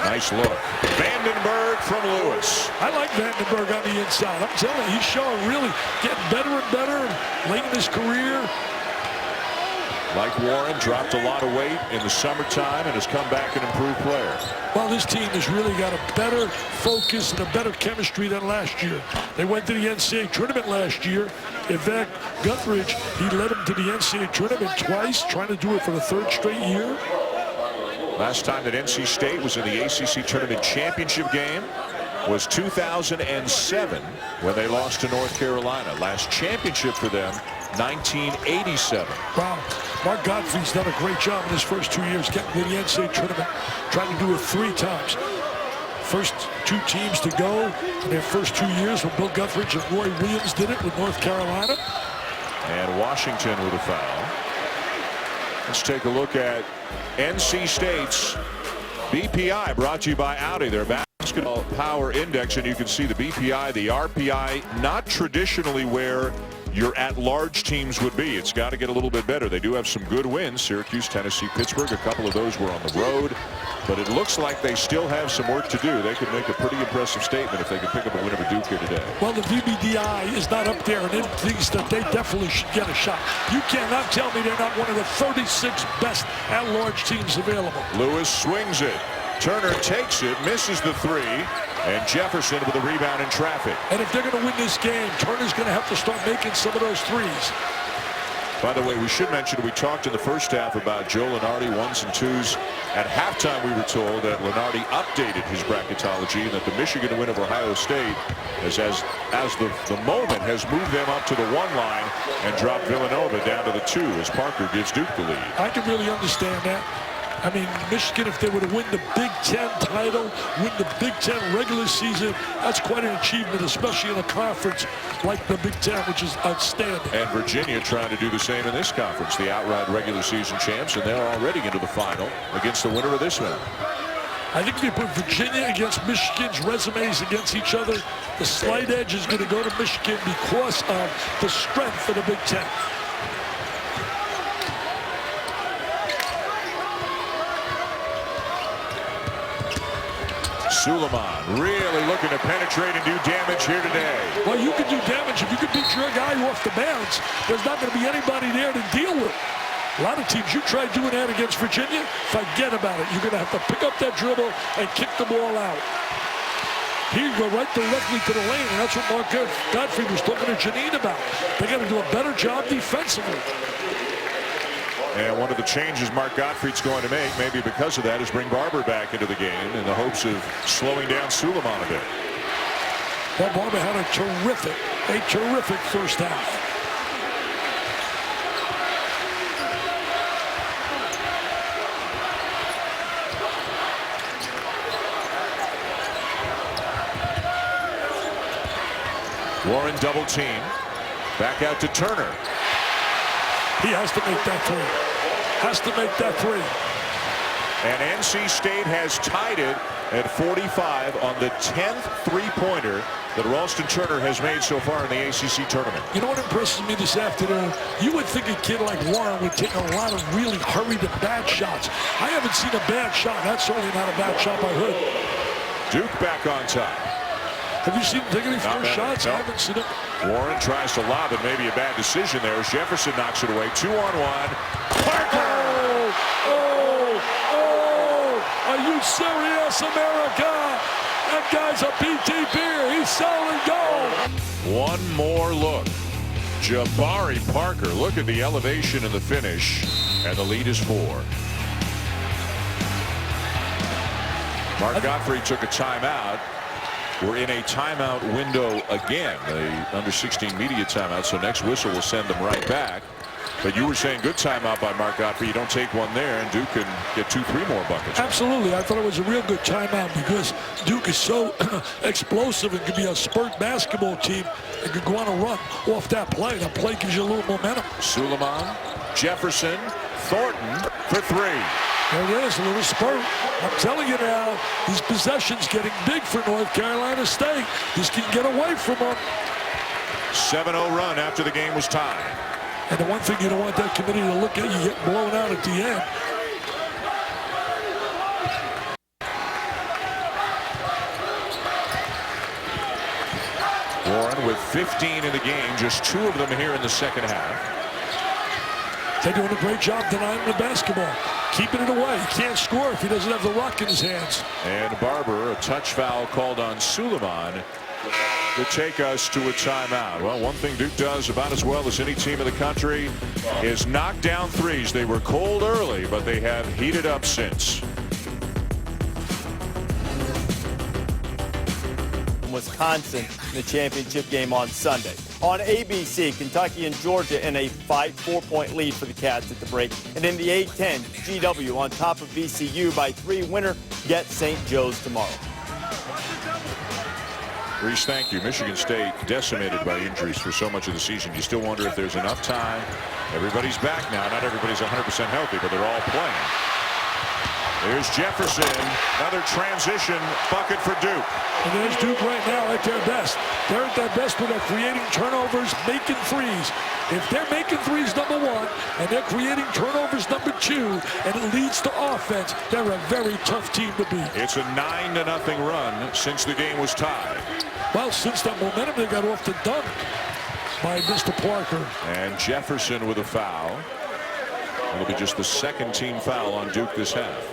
Nice look. Vandenberg from Lewis. I like Vandenberg on the inside. I'm telling you, he's showing really getting better and better late in his career. Like Warren, dropped a lot of weight in the summertime and has come back an improved player. Well, this team has really got a better focus and a better chemistry than last year. They went to the NCAA tournament last year. Yvette Guthridge, he led them to the NCAA tournament twice, trying to do it for the 3rd straight year. Last time that NC State was in the ACC tournament championship game was 2007 when they lost to North Carolina. Last championship for them, 1987. Wow. Mark Godfrey's done a great job in his first 2 years getting to the NCAA tournament, trying to do it 3 times. First 2 teams to go in their first 2 years when Bill Guthridge and Roy Williams did it with North Carolina. And Washington with a foul. Let's take a look at NC State's BPI, brought to you by Audi, their basketball power index. And you can see the BPI, the RPI, not traditionally where your at-large teams would be. It's got to get a little bit better. They do have some good wins. Syracuse, Tennessee, Pittsburgh. A couple of those were on the road. But it looks like they still have some work to do. They could make a pretty impressive statement if they can pick up a win over Duke here today. Well, the VBDI is not up there, and it thinks that they definitely should get a shot. You cannot tell me they're not one of the 36 best at-large teams available. Lewis swings it. Turner takes it, misses the three, and Jefferson with the rebound in traffic. And if they're going to win this game, Turner's going to have to start making some of those threes. By the way, we should mention we talked in the first half about Joe Lunardi, 1s and 2s. At halftime, we were told that Lunardi updated his bracketology and that the Michigan win of Ohio State, as the moment, has moved them up to the 1 line and dropped Villanova down to the 2 as Parker gives Duke the lead. I can really understand that. I mean, Michigan, if they were to win the Big Ten title, win the Big Ten regular season, that's quite an achievement, especially in a conference like the Big Ten, which is outstanding. And Virginia trying to do the same in this conference, the outright regular season champs, and they're already into the final against the winner of this one. I think if you put Virginia against Michigan's resumes against each other, the slight edge is going to go to Michigan because of the strength of the Big Ten. Suleiman really looking to penetrate and do damage here today. Well, you can do damage if you can beat your guy off the bounce. There's not going to be anybody there to deal with. A lot of teams, you try doing that against Virginia, forget about it. You're going to have to pick up that dribble and kick the ball out. Here you go right directly to the lane, and that's what Mark Gottfried was talking to Janine about. They got to do a better job defensively. And one of the changes Mark Gottfried's going to make, maybe because of that, is bring Barber back into the game in the hopes of slowing down Suleiman a bit. Well, Barber had a terrific first half. Warren double team. Back out to Turner. He has to make that three. Has to make that three. And NC State has tied it at 45 on the 10th three-pointer that Ralston Turner has made so far in the ACC tournament. You know what impresses me this afternoon? You would think a kid like Warren would take a lot of really hurried and bad shots. I haven't seen a bad shot. That's certainly not a bad shot by Hood. Duke back on top. Have you seen him take any first shots? No. I haven't seen him. Warren tries to lob it. Maybe a bad decision there. Jefferson knocks it away. 2-on-1. Parker! Are you serious, America? That guy's a PTP. He's selling gold. One more look. Jabari Parker. Look at the elevation and the finish. And the lead is 4. Mark Gottfried took a timeout. We're in a timeout window again, the under-16 media timeout, so next whistle will send them right back. But you were saying good timeout by Mark Gottfried. You don't take one there, and Duke can get 2-3 more buckets. Absolutely. I thought it was a real good timeout because Duke is so explosive and can be a spurt basketball team and can go on a run off that play. That play gives you a little momentum. Suleiman, Jefferson, Thornton for 3. There it is, a little spurt. I'm telling you now, these possessions getting big for North Carolina State. This can get away from them. 7-0 run after the game was tied. And the one thing you don't want that committee to look at, you get blown out at the end. Warren with 15 in the game, just 2 of them here in the second half. They're doing a great job denying the basketball. Keeping it away. He can't score if he doesn't have the rock in his hands. And Barber, a touch foul called on Suleiman to take us to a timeout. Well, one thing Duke does about as well as any team in the country is knock down threes. They were cold early, but they have heated up since. Wisconsin in the championship game on Sunday. On ABC, Kentucky and Georgia in a 4-point lead for the Cats at the break. And in the A-10, GW on top of VCU by 3. Winner gets St. Joe's tomorrow. Reese, thank you. Michigan State decimated by injuries for so much of the season. You still wonder if there's enough time. Everybody's back now. Not everybody's 100% healthy, but they're all playing. Here's Jefferson. Another transition bucket for Duke. And there's Duke right now at their best. They're at their best when they're creating turnovers, making threes. If they're making threes, number one, and they're creating turnovers, number two, and it leads to offense, they're a very tough team to beat. It's a 9-0 run since the game was tied. Well, since that momentum, they got off the dunk by Mr. Parker. And Jefferson with a foul. It'll be just the second team foul on Duke this half.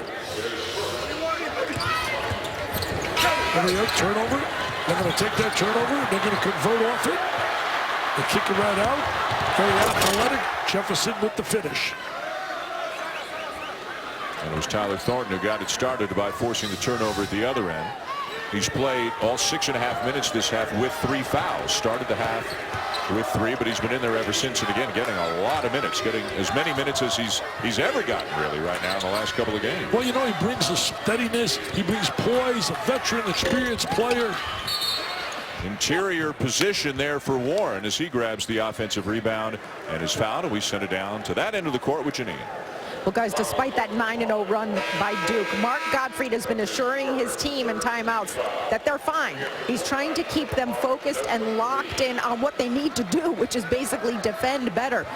Turnover. They're going to take that turnover. They're going to convert off it. They kick it right out. Very athletic. Jefferson with the finish. And it was Tyler Thornton who got it started by forcing the turnover at the other end. He's played all 6.5 minutes this half with 3 fouls. Started the half with 3, but he's been in there ever since. And again, getting a lot of minutes, getting as many minutes as he's ever gotten really right now in the last couple of games. Well, you know, he brings a steadiness. He brings poise, a veteran, experienced player. Interior position there for Warren as he grabs the offensive rebound and is fouled, and we send it down to that end of the court with Janine. Well, guys, despite that 9-0 run by Duke, Mark Gottfried has been assuring his team in timeouts that they're fine. He's trying to keep them focused and locked in on what they need to do, which is basically defend better.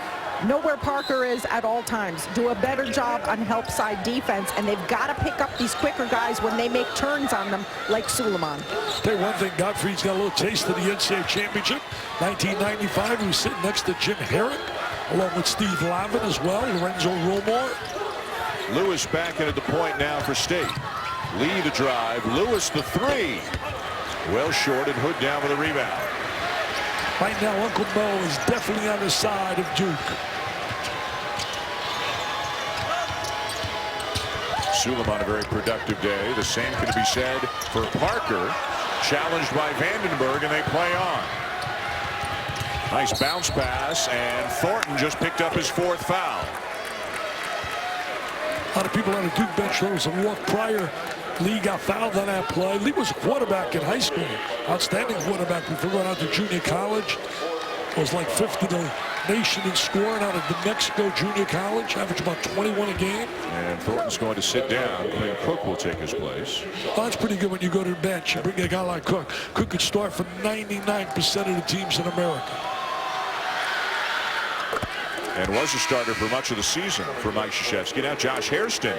Know where Parker is at all times. Do a better job on help side defense, and they've got to pick up these quicker guys when they make turns on them, like Suleiman. Tell you one thing, Gottfried's got a little taste of the NCAA championship. 1995, he was sitting next to Jim Herrick, along with Steve Lavin as well, Lorenzo Romar. Lewis back in at the point now for State. Lee the drive, Lewis the 3. Well short, and Hood down with a rebound. Right now, Uncle Mo is definitely on the side of Duke. Suleiman a very productive day. The same can be said for Parker. Challenged by Vandenberg, and they play on. Nice bounce pass, and Thornton just picked up his 4th foul. A lot of people on the Duke bench, there was a walk prior. Lee got fouled on that play. Lee was a quarterback in high school. Outstanding quarterback before going out to junior college. Was like 5th in the nation in scoring out of New Mexico Junior College. Averaged about 21 a game. And Thornton's going to sit down. Quinn Cook will take his place. Well, that's pretty good when you go to the bench. You bring a guy like Cook. Cook could start for 99% of the teams in America. And was a starter for much of the season for Mike Krzyzewski. Now Josh Hairston,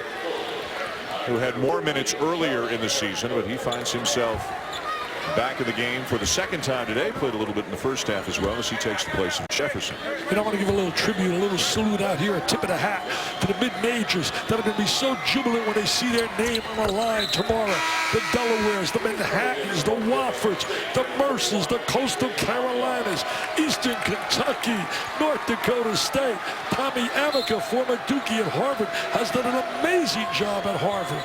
who had more minutes earlier in the season, but he finds himself back in the game for the 2nd time today. Played a little bit in the first half as well as he takes the place of Jefferson. And I want to give a little tribute, a little salute out here, a tip of the hat to the mid-majors that are going to be so jubilant when they see their name on the line tomorrow. The Delawares, the Manhattans, the Woffords, the Mercers, the Coastal Carolinas, Eastern Kentucky, North Dakota State. Tommy Amica, former Dookie at Harvard, has done an amazing job at Harvard.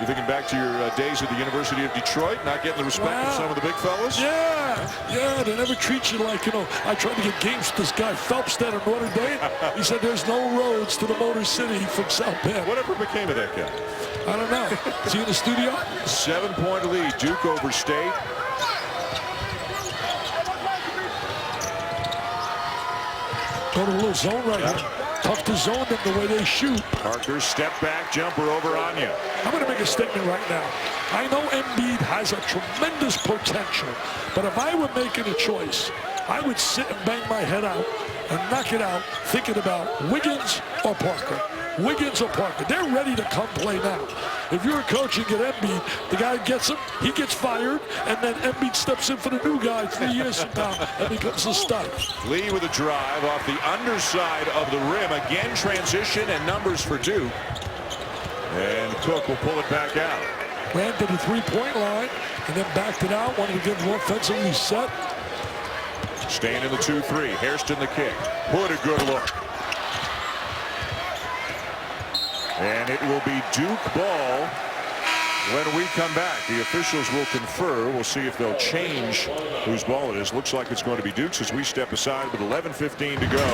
You thinking back to your days at the University of Detroit, not getting the respect of some of the big fellas? Yeah, they never treat you like, you know, I tried to get games with this guy Phelps down in Notre Dame. He said there's no roads to the Motor City from South Bend. Whatever became of that guy? I don't know. Is he in the studio? 7-point lead, Duke over State. Go to a little zone right here. Tough to zone them the way they shoot. Parker's step back jumper over Anya. I'm going to make a statement right now. I know Embiid has a tremendous potential, but if I were making a choice, I would sit and bang my head out and knock it out thinking about Wiggins or Parker. Wiggins or Parker. They're ready to come play now. If you're a coach and get Embiid, the guy gets him, he gets fired, and then Embiid steps in for the new guy 3 years from now and becomes a stud. Lee with a drive off the underside of the rim. Again, transition and numbers for Duke. And Cook will pull it back out. Ran to the three-point line and then backed it out. Wanted to get more offensively set. Staying in the 2-3. Hairston the kick. Hood a good look. And it will be Duke ball when we come back. The officials will confer. We'll see if they'll change whose ball it is. Looks like it's going to be Duke's as we step aside with 11:15 to go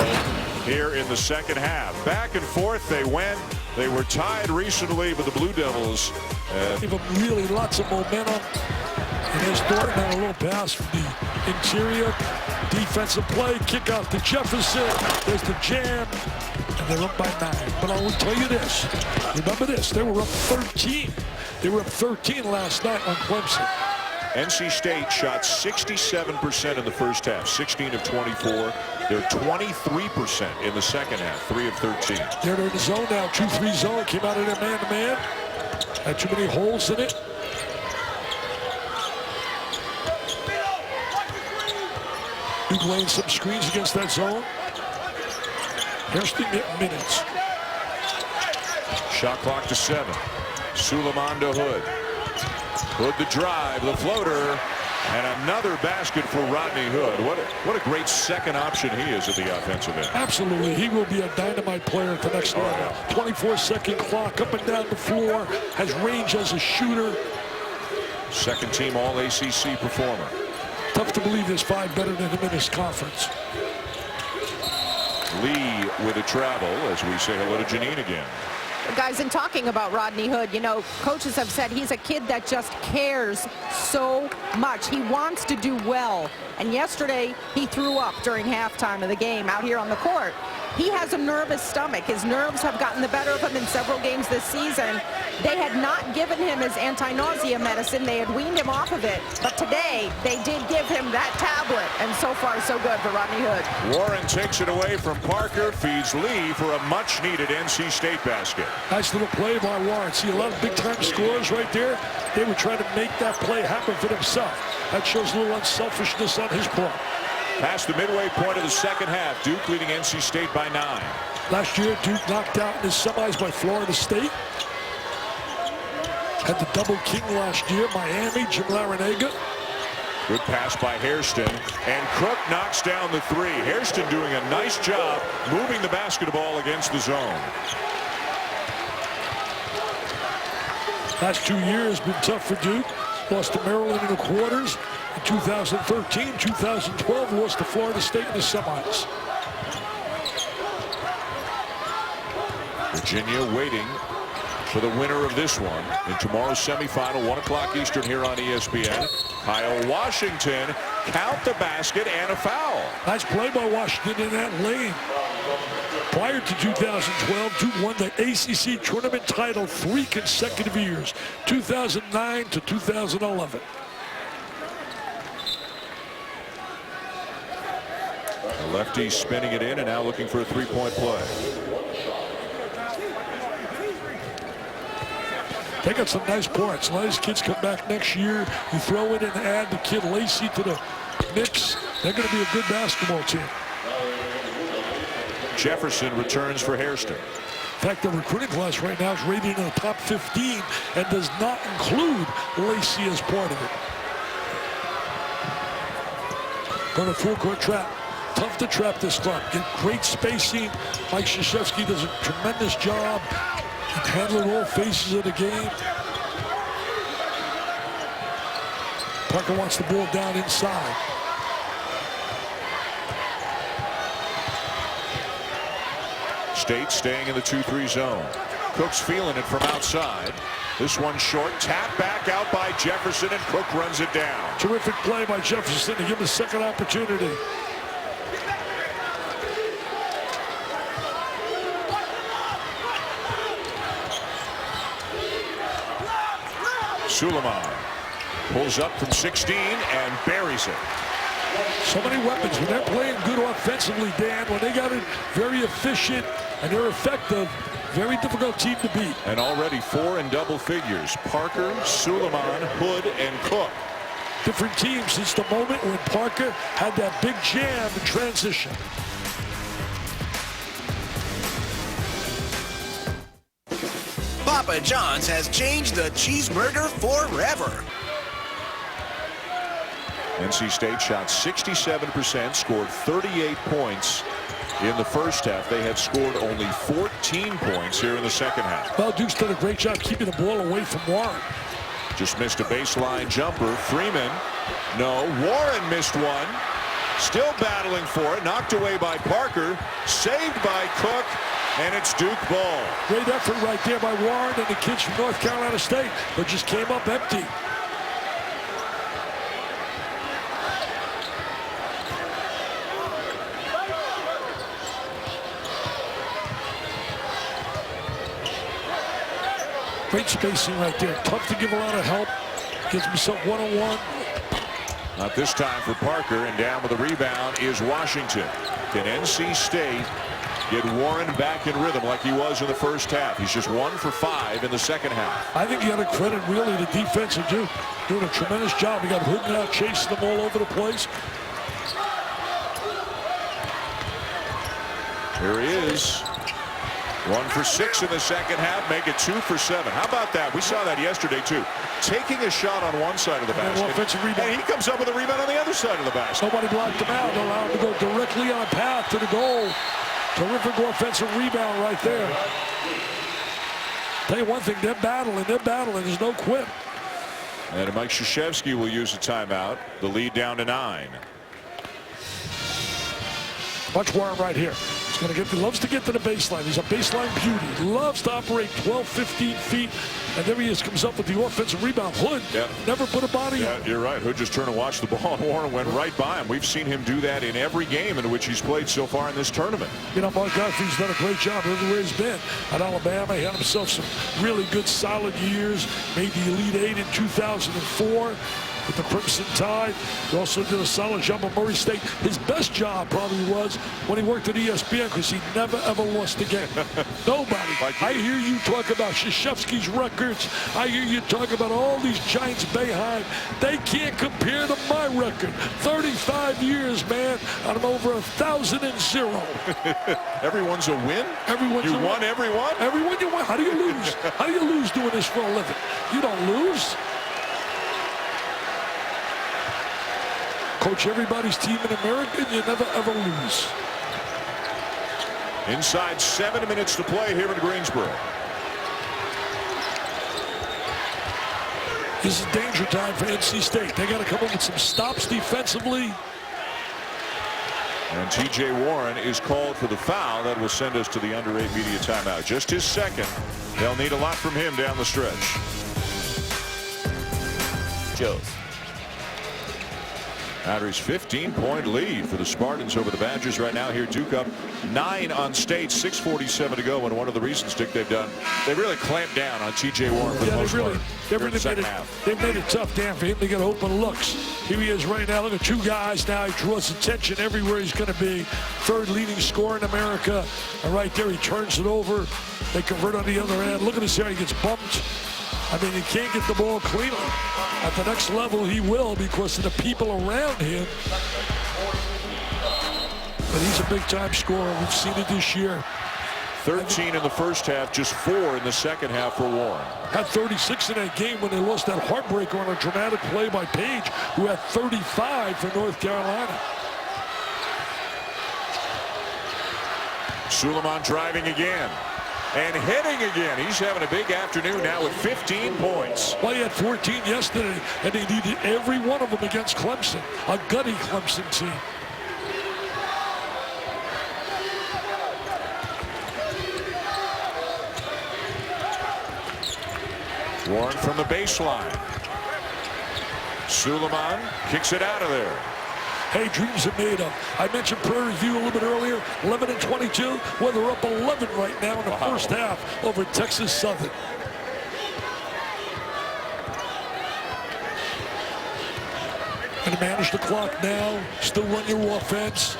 here in the second half. Back and forth they went. They were tied recently, but the Blue Devils give them really lots of momentum. And there's Thornton on a little pass from the interior. Defensive play, kick out to Jefferson. There's the jam. and they're up by 9. But I will tell you this. Remember this. They were up 13. They were up 13 last night on Clemson. NC State shot 67% in the first half, 16 of 24. They're 23% in the second half, 3 of 13. They're in the zone now, 2-3 zone. Came out of their man-to-man. Had too many holes in it. Duke laying some screens against that zone. Hairston getting minutes. Shot clock to 7. Suleiman to Hood. Hood the drive, the floater, and another basket for Rodney Hood. What a great second option he is at the offensive end. Absolutely. He will be a dynamite player at the next level. 24-second clock, up and down the floor, has range as a shooter. Second team All-ACC performer. Tough to believe there's 5 better than him in this conference. Lee with a travel as we say hello to Janine again. Guys, in talking about Rodney Hood, you know, coaches have said he's a kid that just cares so much. He wants to do well. And yesterday, he threw up during halftime of the game out here on the court. He has a nervous stomach. His nerves have gotten the better of him in several games this season. They had not given him his anti-nausea medicine. They had weaned him off of it. But today, they did give him that tablet. And so far, so good for Rodney Hood. Warren takes it away from Parker, feeds Lee for a much-needed NC State basket. Nice little play by Warren. See a lot of big-time scorers right there. They were trying to make that play happen for themselves. That shows a little unselfishness on his part. Past the midway point of the second half, Duke leading NC State by 9. Last year, Duke knocked out in the semis by Florida State. Had the double king last year, Miami, Jim Larinaga. Good pass by Hairston, and Cook knocks down the 3. Hairston doing a nice job moving the basketball against the zone. Last 2 years been tough for Duke. Lost to Maryland in the quarters. In 2013, 2012, lost to Florida State in the semis. Virginia waiting for the winner of this one in tomorrow's semifinal, 1 o'clock Eastern here on ESPN. Kyle Washington, count the basket and a foul. Nice play by Washington in that lane. Prior to 2012, Duke won the ACC tournament title 3 consecutive years, 2009 to 2011. The lefty spinning it in and now looking for a 3-point play. They got some nice points. A lot of these kids come back next year. You throw in and add the kid Lacey to the mix. They're going to be a good basketball team. Jefferson returns for Hairston. In fact, the recruiting class right now is rated in the top 15 and does not include Lacey as part of it. Going to full court trap. Tough to trap this club. Get great spacing. Mike Krzyzewski does a tremendous job in handling all phases of the game. Parker wants the ball down inside. State staying in the 2-3 zone. Cook's feeling it from outside. This one short. Tap back out by Jefferson, and Cook runs it down. Terrific play by Jefferson to give him a second opportunity. Suleiman pulls up from 16 and buries it. So many weapons. When they're playing good offensively, Dan, when they got it very efficient and they're effective, very difficult team to beat. And already 4 in double figures. Parker, Suleiman, Hood, and Cook. Different teams since the moment when Parker had that big jam in transition. Papa John's has changed the cheeseburger forever. NC State shot 67%, scored 38 points in the first half. They had scored only 14 points here in the second half. Well, Duke's done a great job keeping the ball away from Warren. Just missed a baseline jumper. Freeman, no. Warren missed one. Still battling for it. Knocked away by Parker. Saved by Cook. And it's Duke ball. Great effort right there by Warren and the kids from North Carolina State, but just came up empty. Great spacing right there. Tough to give a lot of help. Gets himself one-on-one. Not this time for Parker, and down with the rebound is Washington. Can NC State get Warren back in rhythm like he was in the first half? He's just 1 for 5 in the second half. I think you got to credit really the defense and Duke doing a tremendous job. We got Hood now chasing them all over the place. Here he is. 1 for 6 in the second half, make it 2 for 7. How about that? We saw that yesterday too. Taking a shot on one side of the basket, offensive rebound. and he comes up with a rebound on the other side of the basket. Nobody blocked him out. Allowed him to go directly on path to the goal. Terrific offensive rebound right there. Tell you one thing, they're battling. There's no quit. And Mike Krzyzewski will use a timeout. The lead down to 9. Watch Warren right here. He's going to get. He loves to get to the baseline. He's a baseline beauty. Loves to operate 12, 15 feet. And there he is, comes up with the offensive rebound. Hood never put a body on. You're right. Hood just turned and watched the ball, and Warren went right by him. We've seen him do that in every game in which he's played so far in this tournament. You know, Mark Godfrey's done a great job everywhere he's been. At Alabama, he had himself some really good, solid years. Made the Elite Eight in 2004. With the Crimson Tide. He also did a solid job at Murray State. His best job probably was when he worked at ESPN, because he never ever lost a game. Nobody. I hear you talk about Krzyzewski's records. I hear you talk about all these Giants Bayheim. They can't compare to my record. 35 years, man. I'm over 1,000-0. Everyone's a win? Everyone's you won every one? Everyone you won. How do you lose? How do you lose doing this for a living? You don't lose. Coach everybody's team in America, and you never ever lose. Inside 7 minutes to play here in Greensboro. This is danger time for NC State. They got to come up with some stops defensively. And T.J. Warren is called for the foul. That will send us to the under 8 media timeout. Just his second. They'll need a lot from him down the stretch. Joes. Battery's 15-point lead for the Spartans over the Badgers right now. Here Duke up 9 on State, 6:47 to go. And one of the reasons, Dick, they've really clamped down on T.J. Warren for the most part. They've made it tough, Dan, for him to get open looks. Here he is right now. Look at 2 guys now. He draws attention everywhere he's going to be. 3rd leading scorer in America. And right there, he turns it over. They convert on the other end. Look at this here. He gets bumped. I mean, he can't get the ball cleanly. At the next level, he will, because of the people around him. But he's a big-time scorer. We've seen it this year. 13 in the first half, just 4 in the second half for Warren. Had 36 in that game when they lost that heartbreaker on a dramatic play by Page, who had 35 for North Carolina. Suleiman driving again. And hitting again. He's having a big afternoon now with 15 points. Well, he had 14 yesterday, and they needed every one of them against Clemson, a gutty Clemson team. Warren from the baseline. Suleiman kicks it out of there. Hey, dreams are made of. I mentioned Prairie View a little bit earlier, 11-22. Well, they're up 11 right now in the first half over Texas Southern. And manage the clock now. Still run your offense.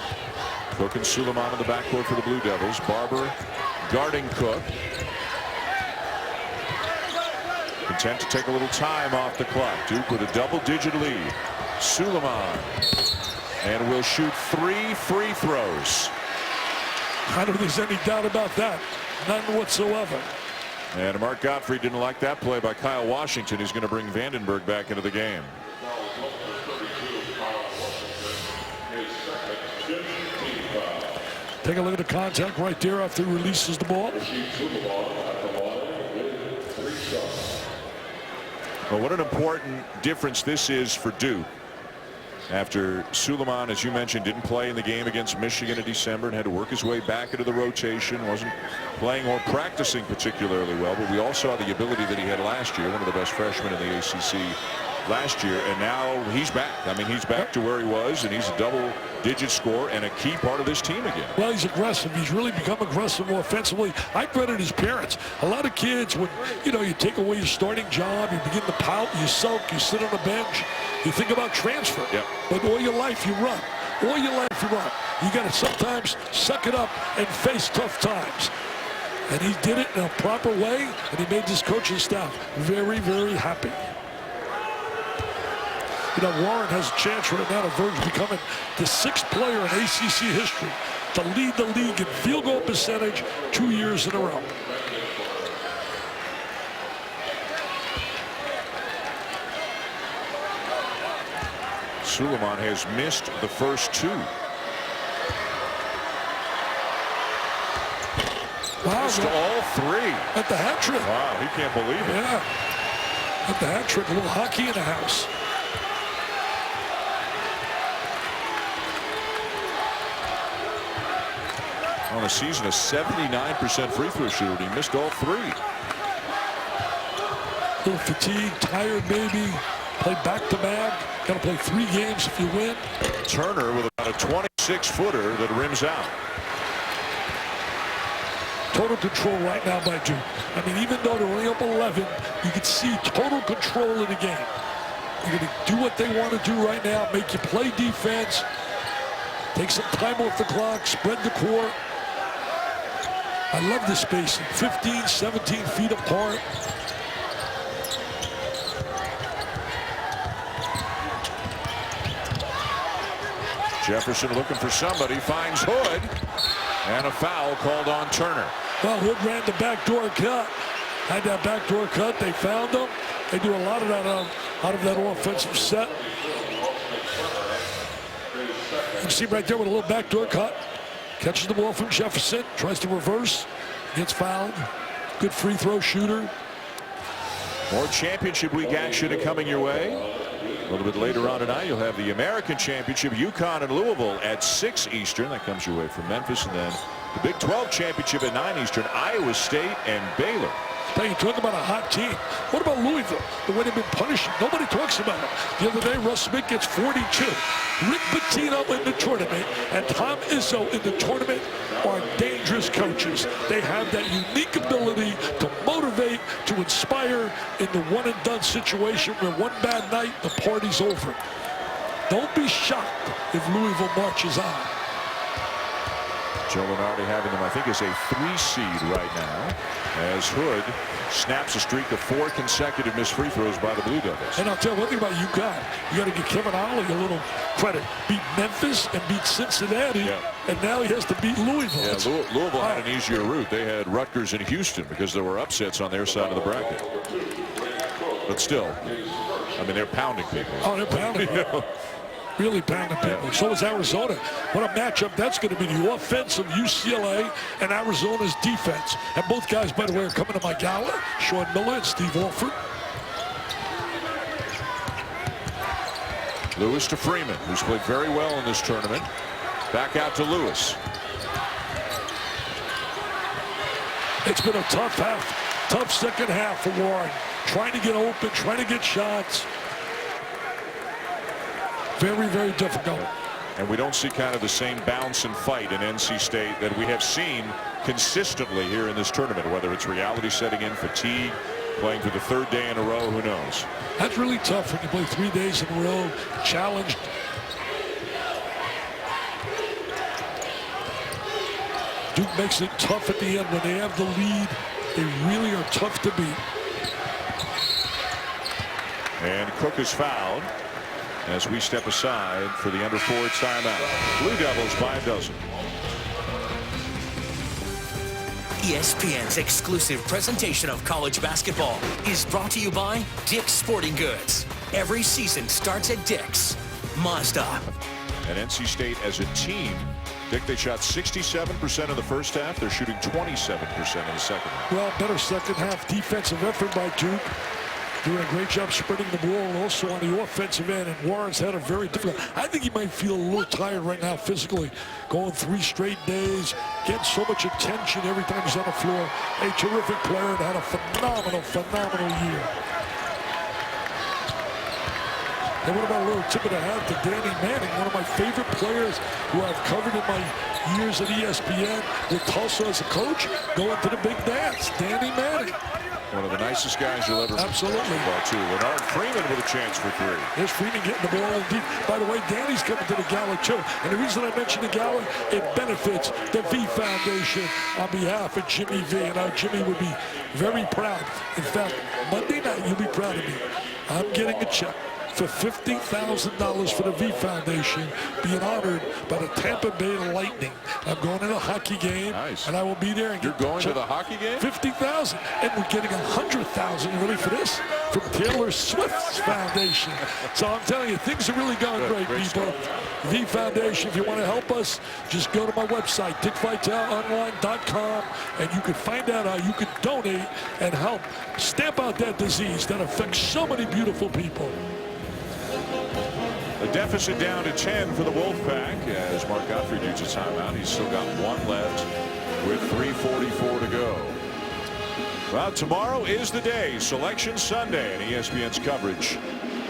Cook and Suleiman in the backcourt for the Blue Devils. Barber guarding Cook. Content to take a little time off the clock. Duke with a double-digit lead. Suleiman. And will shoot 3 free throws. I don't think there's any doubt about that. None whatsoever. And Mark Godfrey didn't like that play by Kyle Washington. He's going to bring Vandenberg back into the game. Take a look at the contact right there after he releases the ball. Well, what an important difference this is for Duke. After Suleiman, as you mentioned, didn't play in the game against Michigan in December and had to work his way back into the rotation, wasn't playing or practicing particularly well, but we all saw the ability that he had last year, one of the best freshmen in the ACC last year, and now he's back. I mean, he's back to where he was, and he's a double-digit scorer and a key part of this team again. Well, he's aggressive. He's really become aggressive offensively. I credit his parents. A lot of kids, when you take away your starting job, you begin to pout, you sulk, you sit on the bench, you think about transfer. Yep. But all your life you run. All your life you run. You got to sometimes suck it up and face tough times. And he did it in a proper way, and he made this coaching staff very, very happy. Warren has a chance right now to verge becoming the 6th player in ACC history to lead the league in field goal percentage 2 years in a row. Suleiman has missed the first 2. Wow, missed all 3. At the hat trick. Wow, he can't believe it. Yeah. At the hat trick, a little hockey in the house. On a season, a 79% free throw shooter. He missed all 3. A little fatigued, tired maybe. Play back-to-back. Got to play 3 games if you win. Turner with about a 26-footer that rims out. Total control right now by Duke. I mean, even though they're only up 11, you can see total control of the game. They're going to do what they want to do right now, make you play defense, take some time off the clock, spread the court. I love the spacing, 15, 17 feet apart. Jefferson looking for somebody, finds Hood, and a foul called on Turner. Well, Hood ran the backdoor cut. Had that backdoor cut. They found him. They do a lot of that out of that offensive set. You can see right there with a little backdoor cut. Catches the ball from Jefferson. Tries to reverse. Gets fouled. Good free throw shooter. More championship week action coming your way. A little bit later on tonight, you'll have the American Championship, UConn and Louisville at 6 Eastern. That comes your way from Memphis. And then the Big 12 Championship at 9 Eastern, Iowa State and Baylor. Hey, you talk about a hot team. What about Louisville? The way they've been punishing. Nobody talks about it. The other day, Russ Smith gets 42. Rick Pitino in the tournament and Tom Izzo in the tournament are dangerous coaches. They have that unique ability to motivate, to inspire in the one-and-done situation where one bad night, the party's over. Don't be shocked if Louisville marches on. Joe Lunardi having them, I think, as a 3 seed right now, as Hood snaps a streak of 4 consecutive missed free throws by the Blue Devils. And I'll tell you one thing about UConn. You got to give Kevin Ollie a little credit. Beat Memphis and beat Cincinnati, and now he has to beat Louisville. Yeah, Louisville had an easier route. They had Rutgers and Houston because there were upsets on their side of the bracket. But still, I mean, they're pounding people. Oh, they're pounding people. Really pounding people. So is Arizona. What a matchup that's going to be. The offense of UCLA and Arizona's defense. And both guys, by the way, are coming to my gala. Sean Miller and Steve Alford. Lewis to Freeman, who's played very well in this tournament. Back out to Lewis. It's been a tough second half for Warren. Trying to get open, trying to get shots. Very, very difficult. And we don't see kind of the same bounce and fight in NC State that we have seen consistently here in this tournament, whether it's reality setting in, fatigue, playing for the 3rd day in a row, who knows? That's really tough when you play 3 days in a row, challenged. Duke makes it tough at the end. When they have the lead, they really are tough to beat. And Cook is fouled as we step aside for the under 4 timeout. Blue Devils by a dozen. ESPN's exclusive presentation of college basketball is brought to you by Dick's Sporting Goods. Every season starts at Dick's. Mazda. And NC State as a team, Dick, they shot 67% in the first half. They're shooting 27% in the second half. Well, better second half defensive effort by Duke. Doing a great job spreading the ball and also on the offensive end. And Warren's had a very difficult. I think he might feel a little tired right now physically. Going 3 straight days, getting so much attention every time he's on the floor. A terrific player and had a phenomenal year. And what about a little tip of the hat to Danny Manning, one of my favorite players who I've covered in my years at ESPN with Tulsa as a coach, going to the big dance. Danny Manning. One of the nicest guys you'll ever meet. Absolutely. Well, too. Leonard Freeman with a chance for three. There's Freeman getting the ball in deep. By the way, Danny's coming to the gala, too. And the reason I mention the gala, it benefits the V Foundation on behalf of Jimmy V. And our Jimmy would be very proud. In fact, Monday night, you'll be proud of me. I'm getting a check for $50,000 for the V Foundation, being honored by the Tampa Bay Lightning. I'm going to the hockey game, nice. And I will be there. And you're going to the hockey game? $50,000, and we're getting $100,000. You ready for this? From Taylor Swift's foundation. So I'm telling you, things are really going great, people. V Foundation, if you want to help us, just go to my website, dickvitelonline.com, and you can find out how you can donate and help stamp out that disease that affects so many beautiful people. The deficit down to 10 for the Wolfpack as Mark Gottfried needs a timeout. He's still got one left with 3:44 to go. Well, tomorrow is the day, Selection Sunday, and ESPN's coverage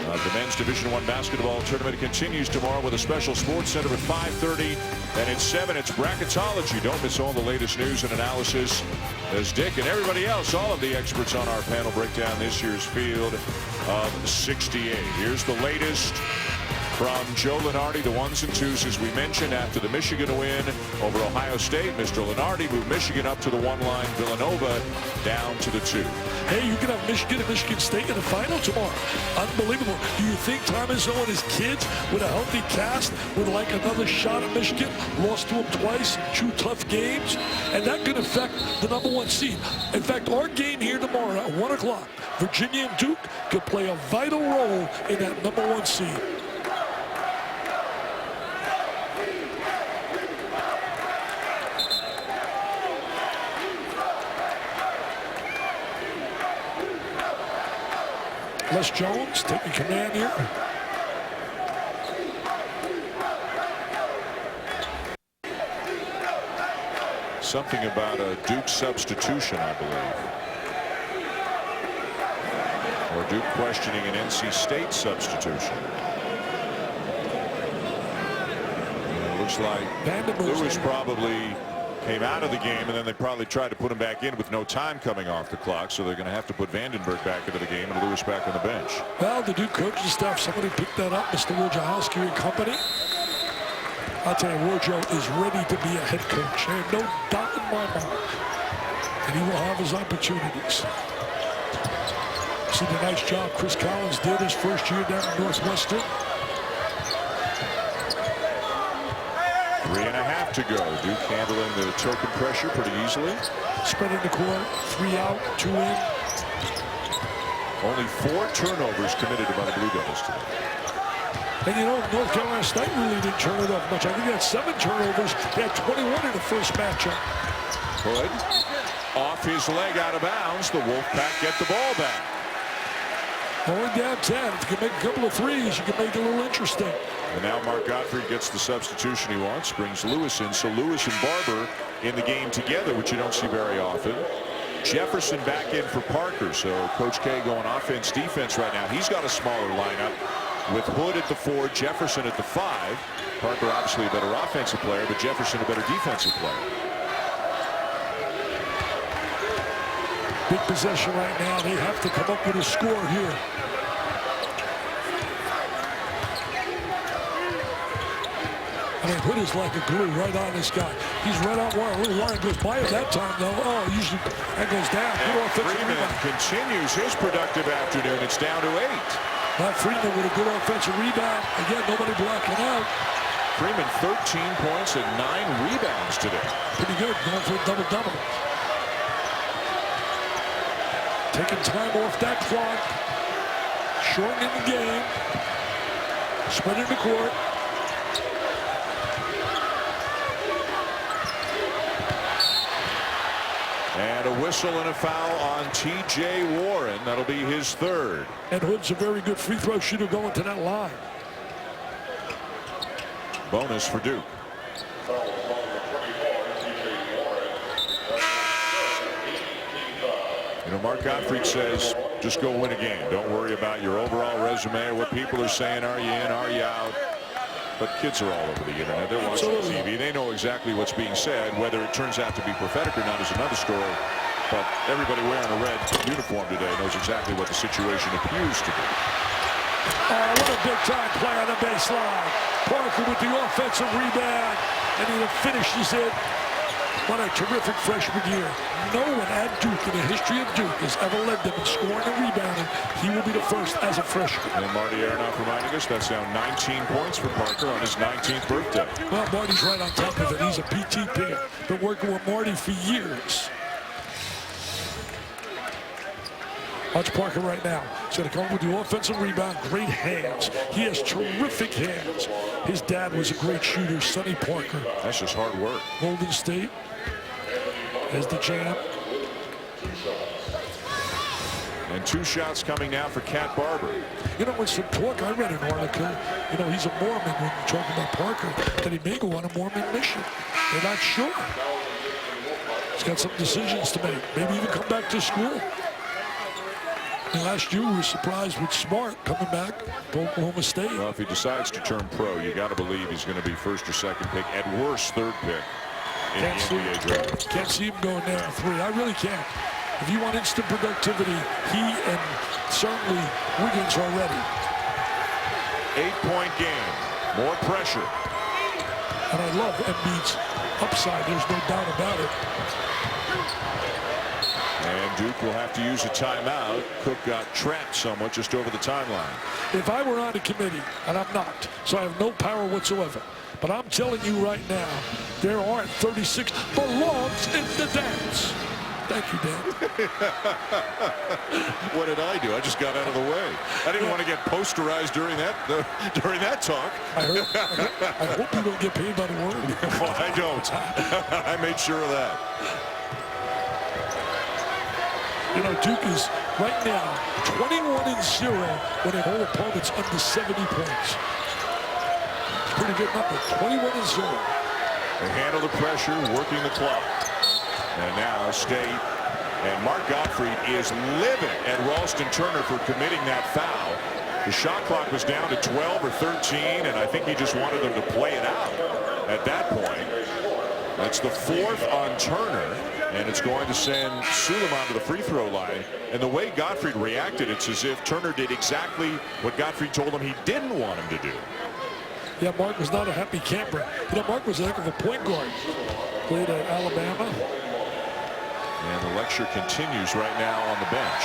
of the men's Division I basketball tournament continues tomorrow with a special sports center at 5:30, and at 7 it's bracketology. Don't miss all the latest news and analysis as Dick and everybody else, all of the experts on our panel, break down this year's field of 68. Here's the latest from Joe Lunardi, the ones and twos, as we mentioned, after the Michigan win over Ohio State. Mr. Lunardi moved Michigan up to the 1 line, Villanova down to the 2. Hey, you can have Michigan and Michigan State in the final tomorrow. Unbelievable. Do you think Tom Izzo and his kids, with a healthy cast, would like another shot at Michigan? Lost to them twice, 2 tough games, and that could affect the #1 seed. In fact, our game here tomorrow at 1 o'clock, Virginia and Duke, could play a vital role in that #1 seed. Les Jones taking command here. Something about a Duke substitution, I believe. Or Duke questioning an NC State substitution. And it looks like Lewis probably came out of the game, and then they probably tried to put him back in with no time coming off the clock, so they're going to have to put Vandenberg back into the game and Lewis back on the bench. Well, the Duke coaching staff, somebody picked that up, Mr. Wojciechowski and company. I'll tell you, Wojo is ready to be a head coach. I have no doubt in my mind. And he will have his opportunities. See the nice job Chris Collins did his first year down at Northwestern. 3.5 to go. Duke handling the token pressure pretty easily. Spreading the court, 3 out, 2 in. Only 4 turnovers committed by the Blue Devils today. And you know, North Carolina State really didn't turn it off much. I think they had 7 turnovers. They had 21 in the first matchup. Hood off his leg out of bounds. The Wolfpack get the ball back. Only down 10. If you can make a couple of threes, you can make it a little interesting. And now Mark Gottfried gets the substitution he wants, brings Lewis in. So Lewis and Barber in the game together, which you don't see very often. Jefferson back in for Parker. So Coach K going offense, defense right now. He's got a smaller lineup with Hood at the 4, Jefferson at the 5. Parker obviously a better offensive player, but Jefferson a better defensive player. Big possession right now. They have to come up with a score here. I mean, Hood is like a glue right on this guy. He's right on Warren. Little Warren goes by at that time, though. Oh, usually that goes down. Good offensive Freeman rebound. continues his productive afternoon. It's down to 8. Now Freeman with a good offensive rebound. Again, nobody blocking out. Freeman 13 points and 9 rebounds today. Pretty good, going for a double-double. Taking time off that clock. Shortening the game. Spreading the court. And a whistle and a foul on T.J. Warren. That'll be his 3rd. And Hood's a very good free throw shooter going to that line. Bonus for Duke. You know, Mark Gottfried says Just go win a game. Don't worry about your overall resume or what people are saying. Are you in? Are you out? But kids are all over the internet. They're watching TV. They know exactly what's being said. Whether it turns out to be prophetic or not is another story. But everybody wearing a red uniform today knows exactly what the situation appears to be. Oh, what a big-time play on the baseline. Parker with the offensive rebound, and he finishes it. What a terrific freshman year. No one at Duke in the history of Duke has ever led them in scoring and rebounding. He will be the first as a freshman. And Marty Aronoff reminding us that's now 19 points for Parker on his 19th birthday. Well, Marty's right on top of it. He's a PT pick. Been working with Marty for years. Watch Parker right now. He's going to come up with the offensive rebound. Great hands. He has terrific hands. His dad was a great shooter, Sonny Parker. That's just hard work. Golden State. There's the jam. And 2 shots coming now for Cat Barber. You know, with some talk, I read an article, you know, he's a Mormon when you're talking about Parker, that he may go on a Mormon mission. They're not sure. He's got some decisions to make. Maybe even come back to school. And last year, we were surprised with Smart coming back to Oklahoma State. Well, if he decides to turn pro, you got to believe he's going to be first or second pick, at worst third pick in the NBA draft. Can't see him going there at 3. I really can't. If you want instant productivity, he and certainly Wiggins are ready. 8-point game. More pressure. And I love Embiid's upside. There's no doubt about it. And Duke will have to use a timeout. Cook got trapped somewhat just over the timeline. If I were on the committee, and I'm not, so I have no power whatsoever, but I'm telling you right now, there aren't 36 belongs in the dance. Thank you, Dan. What did I do? I just got out of the way. I didn't want to get posterized during that talk. I hope you don't get paid by the word. Well, I don't. I made sure of that. You know, Duke is right now 21-0 when they hold opponents under 70 points. It's a pretty good number, 21-0. They handle the pressure, working the clock. And now State and Mark Gottfried is livid at Ralston Turner for committing that foul. The shot clock was down to 12 or 13, and I think he just wanted them to play it out at that point. That's the 4th on Turner, and it's going to send Suleiman to the free throw line. And the way Gottfried reacted, it's as if Turner did exactly what Gottfried told him he didn't want him to do. Yeah, Mark was not a happy camper. You know, Mark was a heck of a point guard. Played at Alabama. And the lecture continues right now on the bench.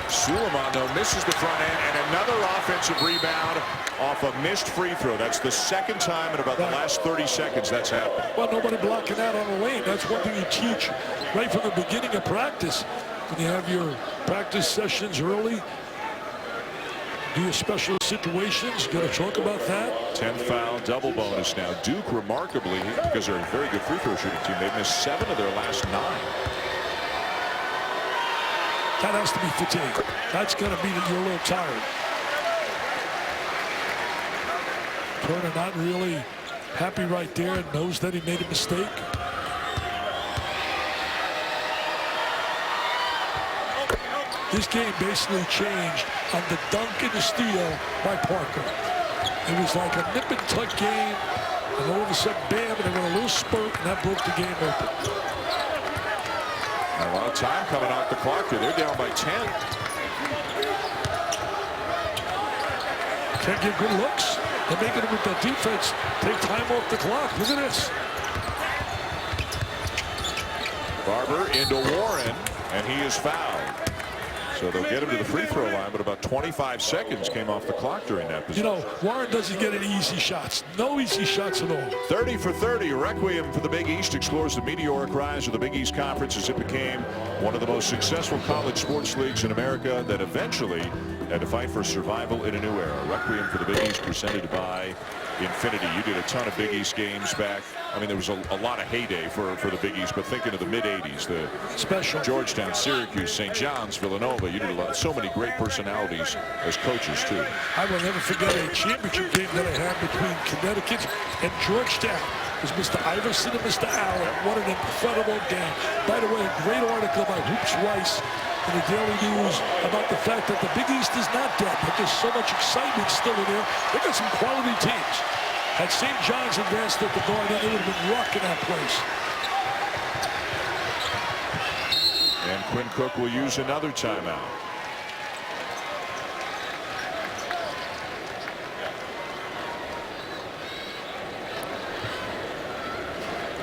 Suleiman, though, misses the front end, and another offensive rebound off a missed free throw. That's the 2nd time in about the last 30 seconds that's happened. Well, nobody blocking out on the lane. That's one thing you teach right from the beginning of practice. When you have your practice sessions early, do your special situations. Got to talk about that. 10th foul, double bonus now. Duke, remarkably, because they're a very good free throw shooting team, they've missed 7 of their last 9. That has to be fatigue. That's going to be that you're a little tired. Turner not really happy right there and knows that he made a mistake. This game basically changed on the dunk and the steal by Parker. It was like a nip and tuck game, and all of a sudden, bam, and they went a little spurt, and that broke the game open. A lot of time coming off the clock here. They're down by 10. Can't get good looks. They're making it with that defense. Take time off the clock. Look at this. Barber into Warren, and he is fouled. So they'll get him to the free throw line, but about 25 seconds came off the clock during that position. You know, Warren doesn't get any easy shots. No easy shots at all. 30 for 30. Requiem for the Big East explores the meteoric rise of the Big East Conference as it became one of the most successful college sports leagues in America that eventually had to fight for survival in a new era. Requiem for the Big East presented by Infinity. You did a ton of Big East games back. I mean, there was a lot of heyday for the Big East, but thinking of the mid-'80s, the special Georgetown, Syracuse, St. John's, Villanova, you did so many great personalities as coaches, too. I will never forget a championship game that I had between Connecticut and Georgetown. It was Mr. Iverson and Mr. Allen. What an incredible game. By the way, a great article by Hoops Rice in the Daily News about the fact that the Big East is not dead, but there's so much excitement still in there. They got some quality teams. Had St. John's advanced at the Garden, they would have been rocking that place. And Quinn Cook will use another timeout.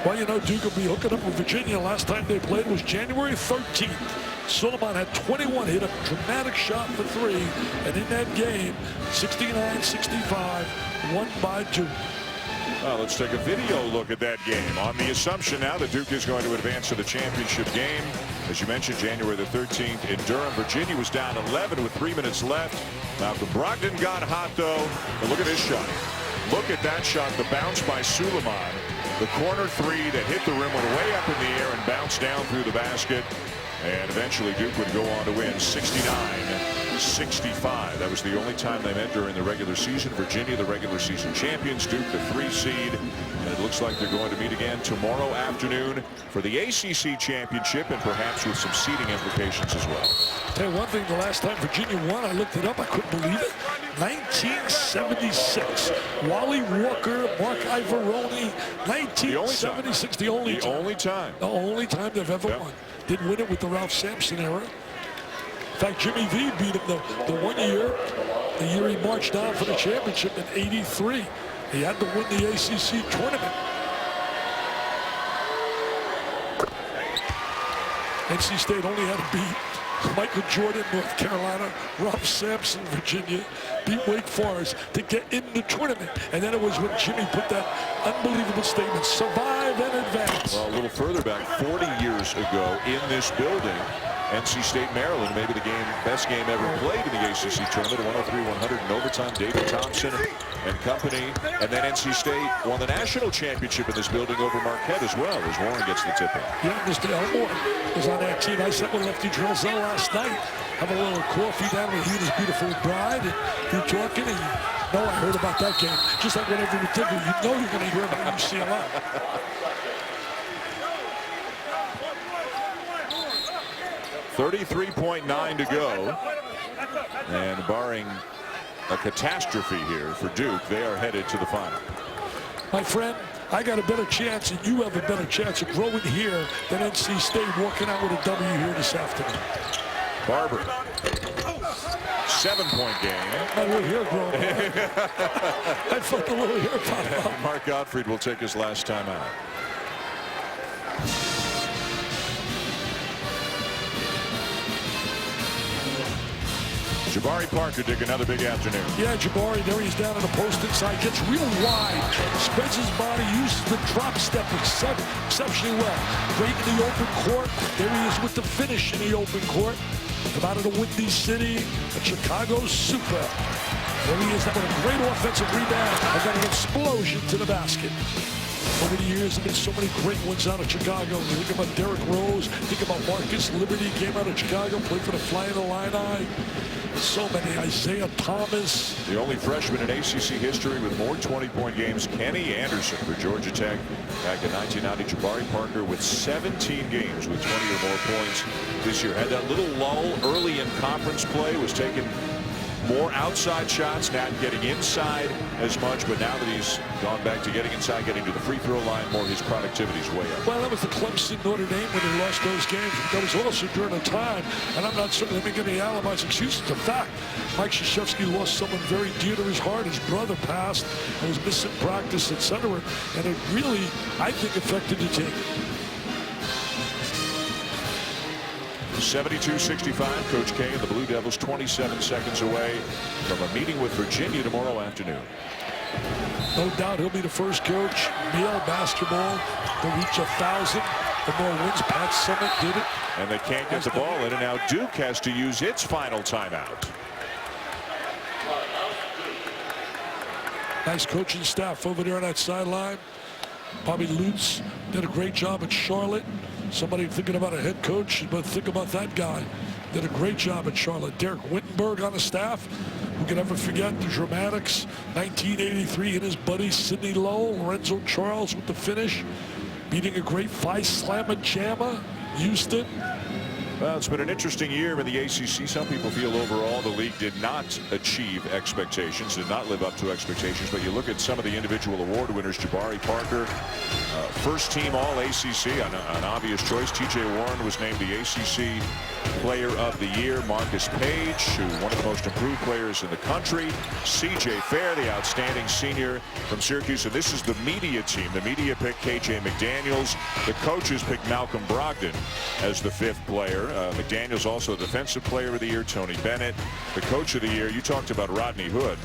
Well, you know, Duke will be hooking up with Virginia. Last time they played was January 13th. Suleiman had 21, hit a dramatic shot for 3, and in that game, 69-65, won by Duke. Well, let's take a video look at that game on the assumption now that Duke is going to advance to the championship game. As you mentioned, January the 13th in Durham. Virginia was down 11 with 3 minutes left. Malcolm Brogdon got hot, though. But look at this shot. Look at that shot, the bounce by Suleiman. The corner 3 that hit the rim, went way up in the air and bounced down through the basket. And eventually Duke would go on to win 69-65. That was the only time they met during the regular season. Virginia, the regular season champions. Duke, the 3 seed. And it looks like they're going to meet again tomorrow afternoon for the ACC championship, and perhaps with some seeding implications as well. Tell you one thing, the last time Virginia won, I looked it up, I couldn't believe it. 1976. Wally Walker, Mark Ivoroni, 1976. The only time. The only time they've ever won. Didn't win it with the Ralph Sampson era. In fact, Jimmy V beat him the 1 year, the year he marched down for the championship in '83. He had to win the ACC tournament. NC State only had to beat Michael Jordan, North Carolina, Ralph Sampson, Virginia, beat Wake Forest to get in the tournament. And then it was when Jimmy put that unbelievable statement, survive and advance. Well, a little further back, 40 years ago in this building, NC State, Maryland, maybe the best game ever played in the ACC tournament, 103-100 in overtime. David Thompson and company. And then NC State won the national championship in this building over Marquette as well, as Warren gets the tip in. Yeah, Mr. Elmore was on that team. I sat with Lefty Drizel last night, have a little coffee down with he and his beautiful bride, and you're talking, and you know I heard about that game. Just like whatever we did, you know you're going to hear about UCLA. 33.9 to go, and barring a catastrophe here for Duke, they are headed to the final. My friend, I got a better chance, and you have a better chance of growing here than NC State walking out with a W here this afternoon. Barber, 7-point game. My little hair growing. I felt the little hair pop up. Mark Gottfried will take his last time out. Jabari Parker took another big afternoon. Yeah, Jabari, there he's down on the post inside, gets real wide, spreads his body, uses the drop step exceptionally well. Great in the open court. There he is with the finish in the open court. Come out of the Windy City, a Chicago Super. There he is with a great offensive rebound and then an explosion to the basket. Over the years, there have been so many great ones out of Chicago. You think about Derrick Rose, think about Marcus Liberty, came out of Chicago, played for the Flying Illini. So many. Isaiah Thomas. The only freshman in ACC history with more 20-point games, Kenny Anderson for Georgia Tech. Back in 1990, Jabari Parker with 17 games with 20 or more points this year. Had that little lull early in conference play, was taking more outside shots, not getting inside as much, but now that he's gone back to getting inside, getting to the free throw line more, his productivity's way up. Well, that was the Clemson Notre Dame when they lost those games. That was also during a time, and I'm not certainly making any alibis excuses. It's a fact. Mike Krzyzewski lost someone very dear to his heart. His brother passed and was missing practice, etc. And it really, I think, affected the team. 72-65, Coach K and the Blue Devils 27 seconds away from a meeting with Virginia tomorrow afternoon. No doubt he'll be the first coach, male basketball, to reach 1,000 or more wins. Pat Summitt did it. And they can't get the ball in, and now Duke has to use its final timeout. Nice coaching staff over there on that sideline. Bobby Lutz did a great job at Charlotte. Somebody thinking about a head coach, but think about that guy. Did a great job at Charlotte. Derek Wittenberg on the staff. Who can ever forget the dramatics? 1983 and his buddy Sidney Lowe, Lorenzo Charles with the finish. Beating a great Phi Slamma Jamma, Houston. Well, it's been an interesting year in the ACC. Some people feel overall the league did not achieve expectations, did not live up to expectations. But you look at some of the individual award winners, Jabari Parker, first team all ACC, an obvious choice. TJ Warren was named the ACC Player of the Year. Marcus Page, who one of the most improved players in the country. CJ Fair, the outstanding senior from Syracuse. And this is the media team. The media picked KJ McDaniels. The coaches picked Malcolm Brogdon as the 5th player. McDaniels also Defensive Player of the Year. Tony Bennett, the Coach of the Year. You talked about Rodney Hood.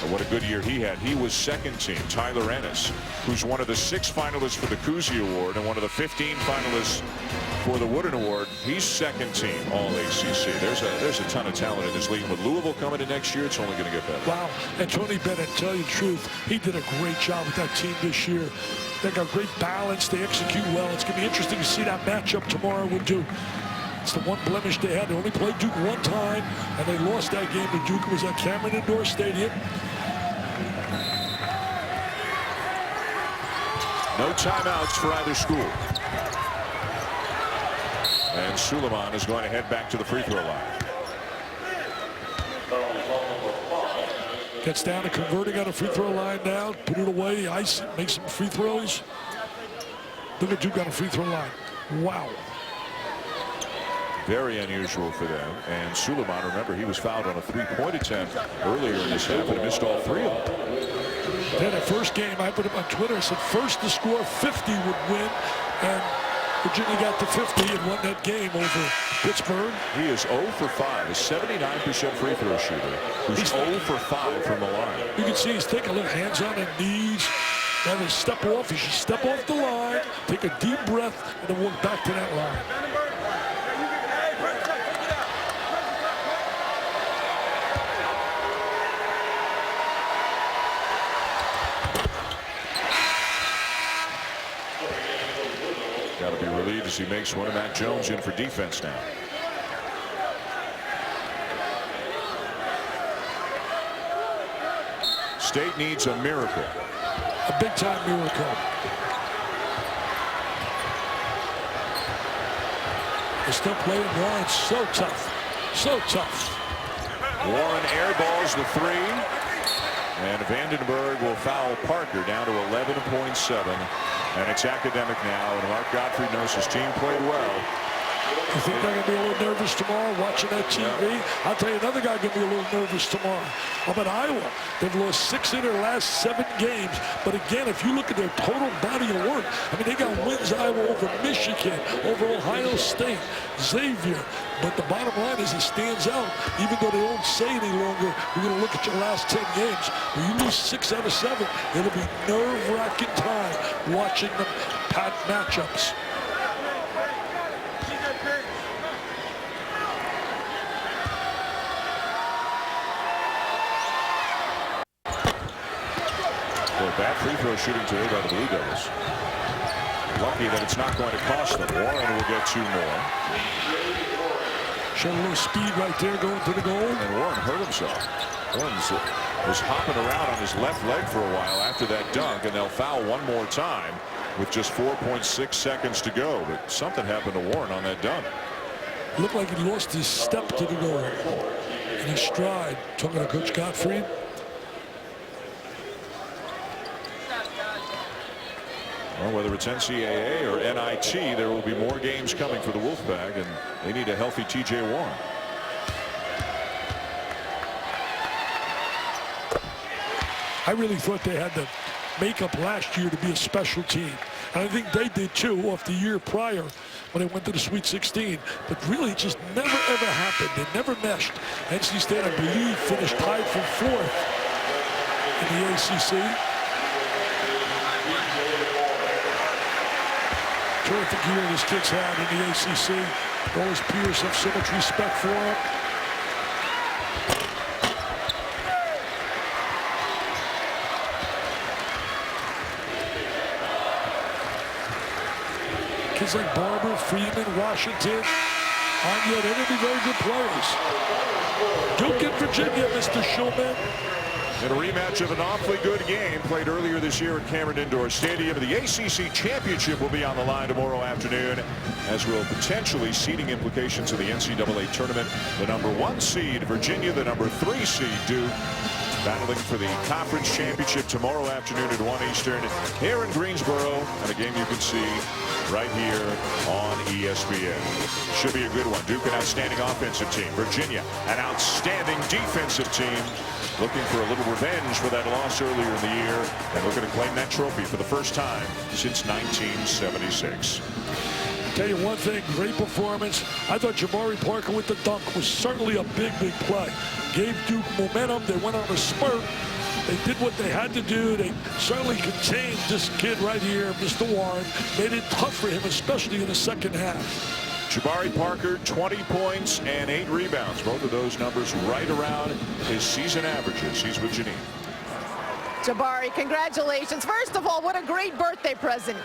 What a good year he had. He was 2nd team. Tyler Ennis, who's one of the 6 finalists for the Cousy Award and one of the 15 finalists for the Wooden Award. He's 2nd team all ACC. There's a ton of talent in this league. With Louisville coming in next year, it's only going to get better. Wow. And Tony Bennett, tell you the truth, he did a great job with that team this year. They got great balance. They execute well. It's going to be interesting to see that matchup tomorrow with Duke. It's the one blemish they had. They only played Duke one time, and they lost that game to Duke. It was at Cameron Indoor Stadium. No timeouts for either school. And Suleiman is going to head back to the free throw line. Gets down to converting on a free throw line now. Put it away, ice it, make some free throws. Look at Duke on a free throw line. Wow. Very unusual for them. And Suleiman, remember, he was fouled on a 3-point attempt earlier in this half and missed all 3 of them. Then the first game, I put it on Twitter, I said first to score 50 would win, and Virginia got to 50 and won that game over Pittsburgh. He is 0 for 5, a 79% free throw shooter, who's 0 for 5 from the line. You can see he's taking a little hands on his knees. Now they step off. He should step off the line, take a deep breath, and then walk back to that line. Got to be relieved as he makes one, of Matt Jones in for defense now. State needs a miracle. A big-time miracle. They're still playing Warren. So tough. So tough. Warren airballs the 3. And Vandenberg will foul Parker down to 11.7. And it's academic now. And Mark Gottfried knows his team played well. You think they're going to be a little nervous tomorrow watching that TV? Yeah. I'll tell you another guy going to be a little nervous tomorrow. How about Iowa? They've lost 6 in their last 7 games. But again, if you look at their total body of work, I mean, they got wins Iowa over Michigan, over Ohio State, Xavier. But the bottom line is it stands out. Even though they don't say any longer, you're going to look at your last 10 games. When you lose 6 out of 7, it'll be nerve-wracking time watching them pat matchups. Bad free throw shooting today by the Blue Devils. Lucky that it's not going to cost them. Warren will get 2 more. Show a little speed right there going to the goal. And Warren hurt himself. Warren was hopping around on his left leg for a while after that dunk, and they'll foul one more time with just 4.6 seconds to go. But something happened to Warren on that dunk. Looked like he lost his step to the goal in his stride. Talking to Coach Gottfried. Well, whether it's NCAA or NIT, there will be more games coming for the Wolfpack, and they need a healthy TJ Warren. I really thought they had the makeup last year to be a special team. And I think they did too off the year prior when they went to the Sweet 16. But really it just never ever happened. They never meshed. NC State, I believe, finished tied for 4th in the ACC. Terrific year this kid's had in the ACC. All his peers have so much respect for him. Kids like Barber, Freeman, Washington, Anya, they're going to be very good players. Duke and Virginia, Mr. Schulman. In a rematch of an awfully good game played earlier this year at Cameron Indoor Stadium, the ACC Championship will be on the line tomorrow afternoon, as will potentially seeding implications of the NCAA tournament. The #1 seed, Virginia, the #3 seed, Duke, battling for the conference championship tomorrow afternoon at 1 Eastern here in Greensboro, and a game you can see right here on ESPN. Should be a good one. Duke, an outstanding offensive team. Virginia, an outstanding defensive team, looking for a little revenge for that loss earlier in the year, and looking to claim that trophy for the first time since 1976. Tell you one thing, great performance. I thought Jabari Parker with the dunk was certainly a big play. Gave Duke momentum. They went on a spurt. They did what they had to do. They certainly contained this kid right here, Mr. Warren. Made it tough for him, especially in the second half. Jabari Parker, 20 points and 8 rebounds. Both of those numbers right around his season averages. He's with Janine. Jabari, congratulations. First of all, what a great birthday present.